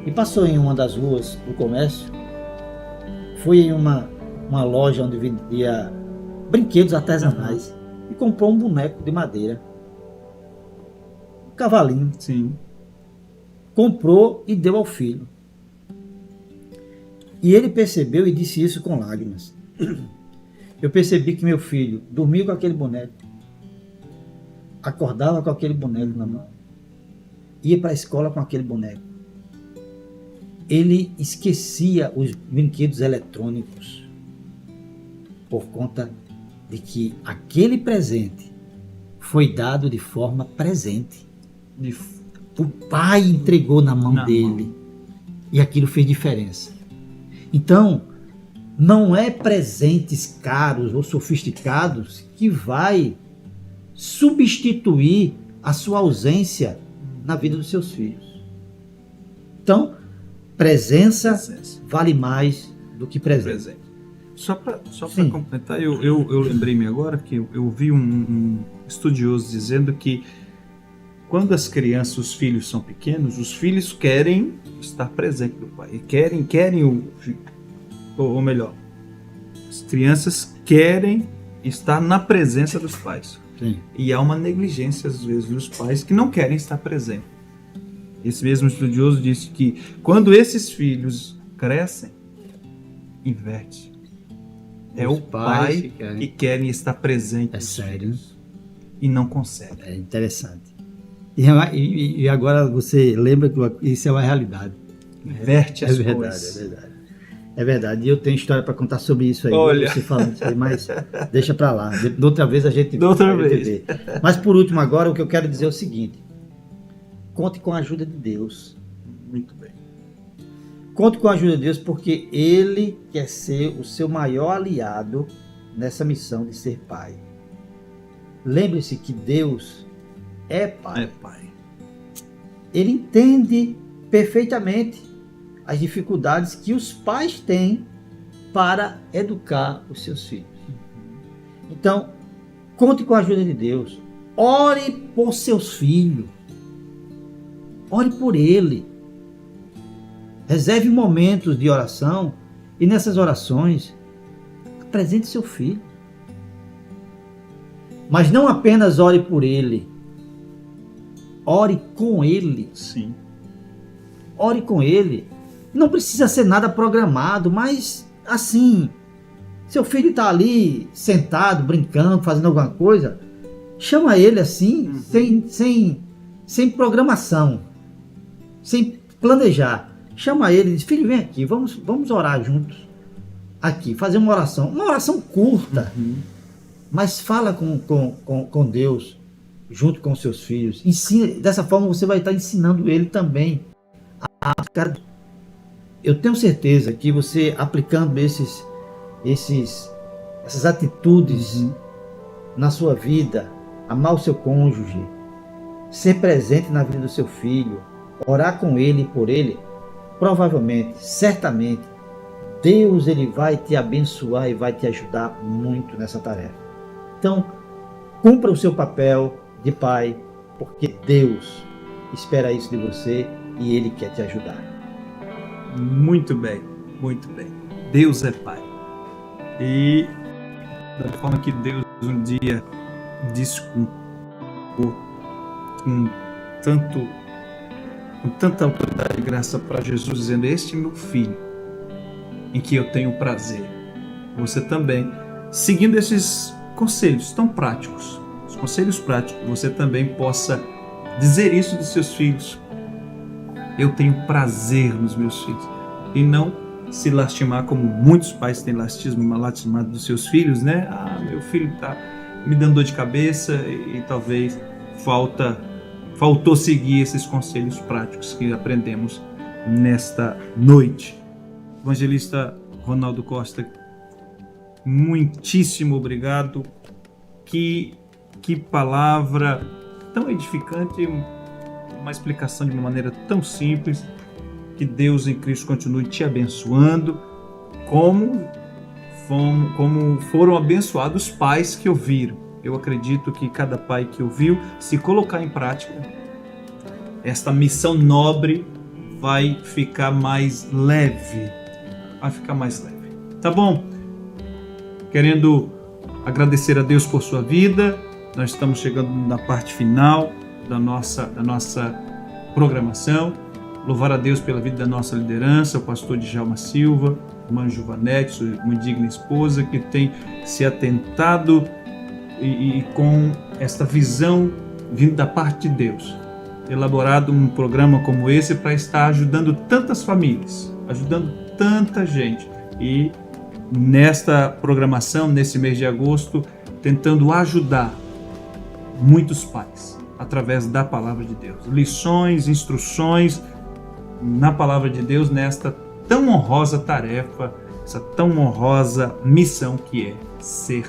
e passou em uma das ruas do comércio. Foi em uma loja onde vendia brinquedos artesanais e comprou um boneco de madeira, um cavalinho. Sim. Comprou e deu ao filho. E ele percebeu e disse isso com lágrimas. Eu percebi que meu filho dormia com aquele boneco, acordava com aquele boneco na mão, ia para a escola com aquele boneco. Ele esquecia os brinquedos eletrônicos por conta de que aquele presente foi dado de forma presente. O pai entregou na mão dele e aquilo fez diferença. Então, não é presentes caros ou sofisticados que vai substituir a sua ausência na vida dos seus filhos. Então, presença vale mais do que presente. Só para complementar, eu lembrei-me agora que eu ouvi um estudioso dizendo que quando as crianças, os filhos são pequenos, os filhos querem estar presente do pai, querem ou melhor, as crianças querem estar na presença dos pais. Sim. E há uma negligência às vezes dos pais que não querem estar presentes. Esse mesmo estudioso disse que quando esses filhos crescem, inverte. É o pai que querem estar presente. É sério. E não consegue. É interessante. E agora você lembra que isso é uma realidade. Inverte as verdade, coisas. É verdade. É verdade. E eu tenho história para contar sobre isso aí. Olha. Você falando isso aí, mas deixa para lá. De outra vez a gente vê. Mas por último agora, o que eu quero dizer é o seguinte. Conte com a ajuda de Deus. Muito bem. Conte com a ajuda de Deus porque Ele quer ser o seu maior aliado nessa missão de ser pai. Lembre-se que Deus é pai. É pai. Ele entende perfeitamente as dificuldades que os pais têm para educar os seus filhos. Então, conte com a ajuda de Deus. Ore por seus filhos. Ore por ele. Reserve momentos de oração e nessas orações apresente seu filho. Mas não apenas ore por ele. Ore com ele. Sim. ore com ele. Não precisa ser nada programado, mas assim, seu filho está ali sentado, brincando, fazendo alguma coisa, chama ele assim, sem programação, sem planejar. Chama ele e diz: filho, vem aqui, vamos orar juntos aqui, fazer uma oração curta, mas fala com Deus, junto com seus filhos. Ensina, dessa forma você vai estar ensinando ele também. Cara, eu tenho certeza que você aplicando essas atitudes na sua vida, amar o seu cônjuge, ser presente na vida do seu filho, orar com ele e por ele, provavelmente, certamente, Deus ele vai te abençoar e vai te ajudar muito nessa tarefa. Então, cumpra o seu papel de pai, porque Deus espera isso de você e Ele quer te ajudar. Muito bem, muito bem. Deus é Pai. E da forma que Deus um dia disse com tanta autoridade e graça para Jesus, dizendo: este é meu filho, em que eu tenho prazer. Você também, seguindo esses conselhos tão práticos, os conselhos práticos, você também possa dizer isso dos seus filhos: eu tenho prazer nos meus filhos. E não se lastimar como muitos pais têm lastimado dos seus filhos, né? Meu filho está me dando dor de cabeça, e talvez faltou seguir esses conselhos práticos que aprendemos nesta noite. Evangelista Ronaldo Costa, muitíssimo obrigado. Que palavra tão edificante, uma explicação de uma maneira tão simples. Que Deus em Cristo continue te abençoando, como foram abençoados os pais que ouviram. Eu acredito que cada pai que ouviu, se colocar em prática, esta missão nobre vai ficar mais leve. Tá bom? Querendo agradecer a Deus por sua vida, nós estamos chegando na parte final da nossa programação. Louvar a Deus pela vida da nossa liderança, o pastor Djalma Silva, irmã Juvanete, sua muito digna esposa, que tem se atentado e com esta visão vindo da parte de Deus, elaborado um programa como esse para estar ajudando tantas famílias, ajudando tanta gente, e nesta programação, nesse mês de agosto, tentando ajudar muitos pais através da palavra de Deus, lições, instruções na palavra de Deus, nesta tão honrosa tarefa, essa tão honrosa missão que é ser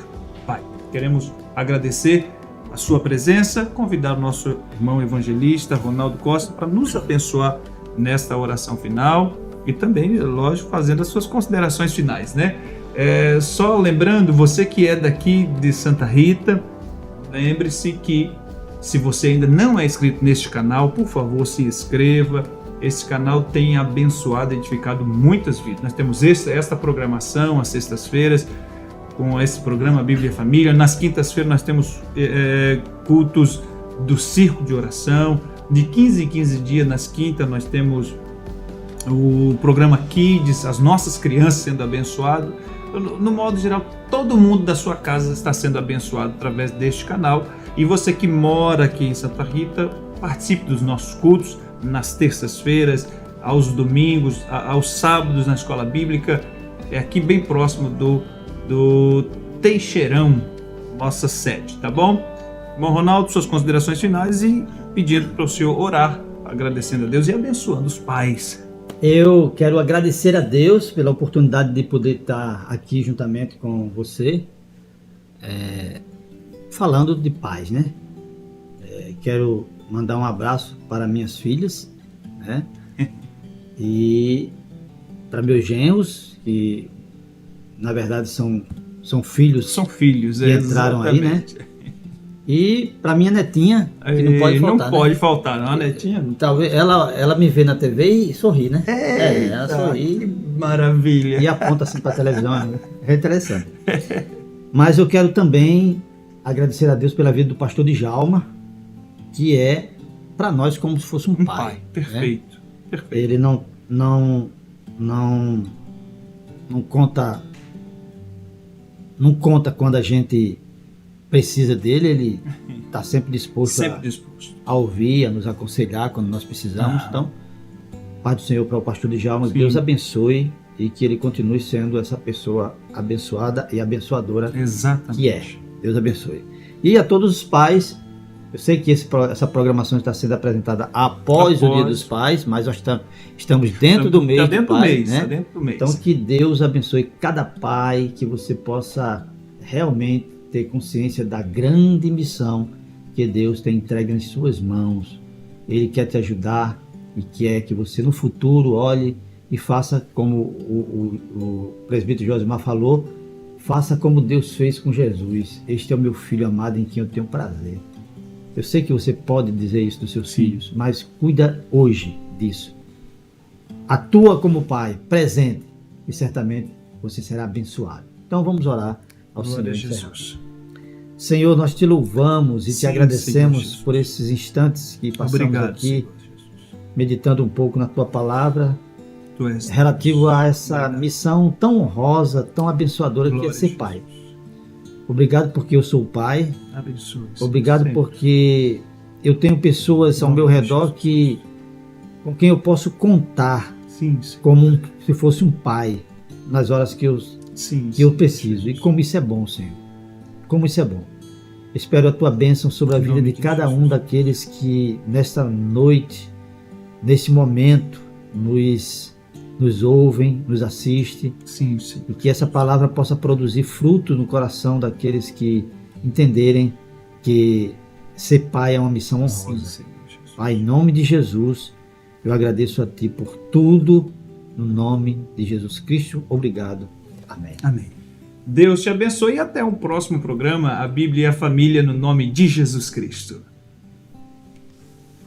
pai. Queremos agradecer a sua presença, convidar o nosso irmão evangelista Ronaldo Costa para nos abençoar nesta oração final e também, lógico, fazendo as suas considerações finais, né? Só lembrando, você que é daqui de Santa Rita, lembre-se que se você ainda não é inscrito neste canal, por favor, se inscreva. Esse canal tem abençoado e edificado muitas vidas. Nós temos esta programação às sextas-feiras, com esse programa Bíblia e Família. Nas quintas-feiras nós temos cultos do Círculo de Oração. De 15 em 15 dias, nas quintas, nós temos o programa Kids, as nossas crianças sendo abençoadas. No modo geral, todo mundo da sua casa está sendo abençoado através deste canal. E você que mora aqui em Santa Rita, participe dos nossos cultos nas terças-feiras, aos domingos, aos sábados na escola bíblica. É aqui bem próximo do Teixeirão, nossa sede, tá bom? Irmão Ronaldo, suas considerações finais e pedindo para o senhor orar, agradecendo a Deus e abençoando os pais. Eu quero agradecer a Deus pela oportunidade de poder estar aqui juntamente com você, falando de paz, né? Quero mandar um abraço para minhas filhas, né? E para meus genros, que na verdade são filhos. São filhos, que entraram exatamente. Aí, né? E para minha netinha, que não pode faltar. Não pode faltar, não, a netinha. Talvez ela me vê na TV e sorri, né? Ela sorri. Que maravilha. E aponta assim para a televisão. É interessante. Mas eu quero também agradecer a Deus pela vida do pastor Djalma, que é para nós como se fosse um pai. Perfeito. Né? Perfeito. Ele não conta quando a gente precisa dele, ele está sempre disposto, Sempre disposto. a ouvir, a nos aconselhar quando nós precisamos. Ah. Então, Pai do Senhor, para o pastor Djalma, Sim. Deus abençoe e que ele continue sendo essa pessoa abençoada e abençoadora Exatamente. que é. Deus abençoe. E a todos os pais, eu sei que essa programação está sendo apresentada após o Dia dos Pais, mas nós estamos dentro do mês Tá do dentro do pai, mês, né? tá dentro do mês. Então que Deus abençoe cada pai, que você possa realmente ter consciência da grande missão que Deus tem entregue nas suas mãos. Ele quer te ajudar e quer que você no futuro olhe e faça como o presbítero Josimar falou, faça como Deus fez com Jesus. Este é o meu filho amado em quem eu tenho prazer. Eu sei que você pode dizer isso dos seus filhos, mas cuida hoje disso. Atua como pai, presente, e certamente você será abençoado. Então vamos orar ao Glória a Senhor. Jesus. Senhor, nós te louvamos e te Sim, agradecemos Senhor Jesus. por esses instantes que passamos Obrigado, aqui, Senhor Jesus. meditando um pouco na tua palavra, Tu és relativo a essa Obrigado. missão tão honrosa, tão abençoadora que é Glória a ser Jesus. pai. Obrigado porque eu sou pai. Abençoe. Senhor, Obrigado sempre. porque eu tenho pessoas ao meu redor com quem eu posso contar Sim, sim. como se fosse um pai nas horas que eu Sim, eu preciso. E como isso é bom, Senhor. Como isso é bom. Espero a tua bênção sobre a Em vida nome de de cada Jesus. um daqueles que nesta noite, nesse momento, nos ouvem, nos assistem, Sim, sim. e que essa palavra possa produzir fruto no coração daqueles que entenderem que ser pai é uma missão Sim, honrosa. Senhor Jesus. Pai, em nome de Jesus, eu agradeço a Ti por tudo, no nome de Jesus Cristo. Obrigado. Amém. Amém. Deus te abençoe e até o próximo programa, a Bíblia e a Família, no nome de Jesus Cristo.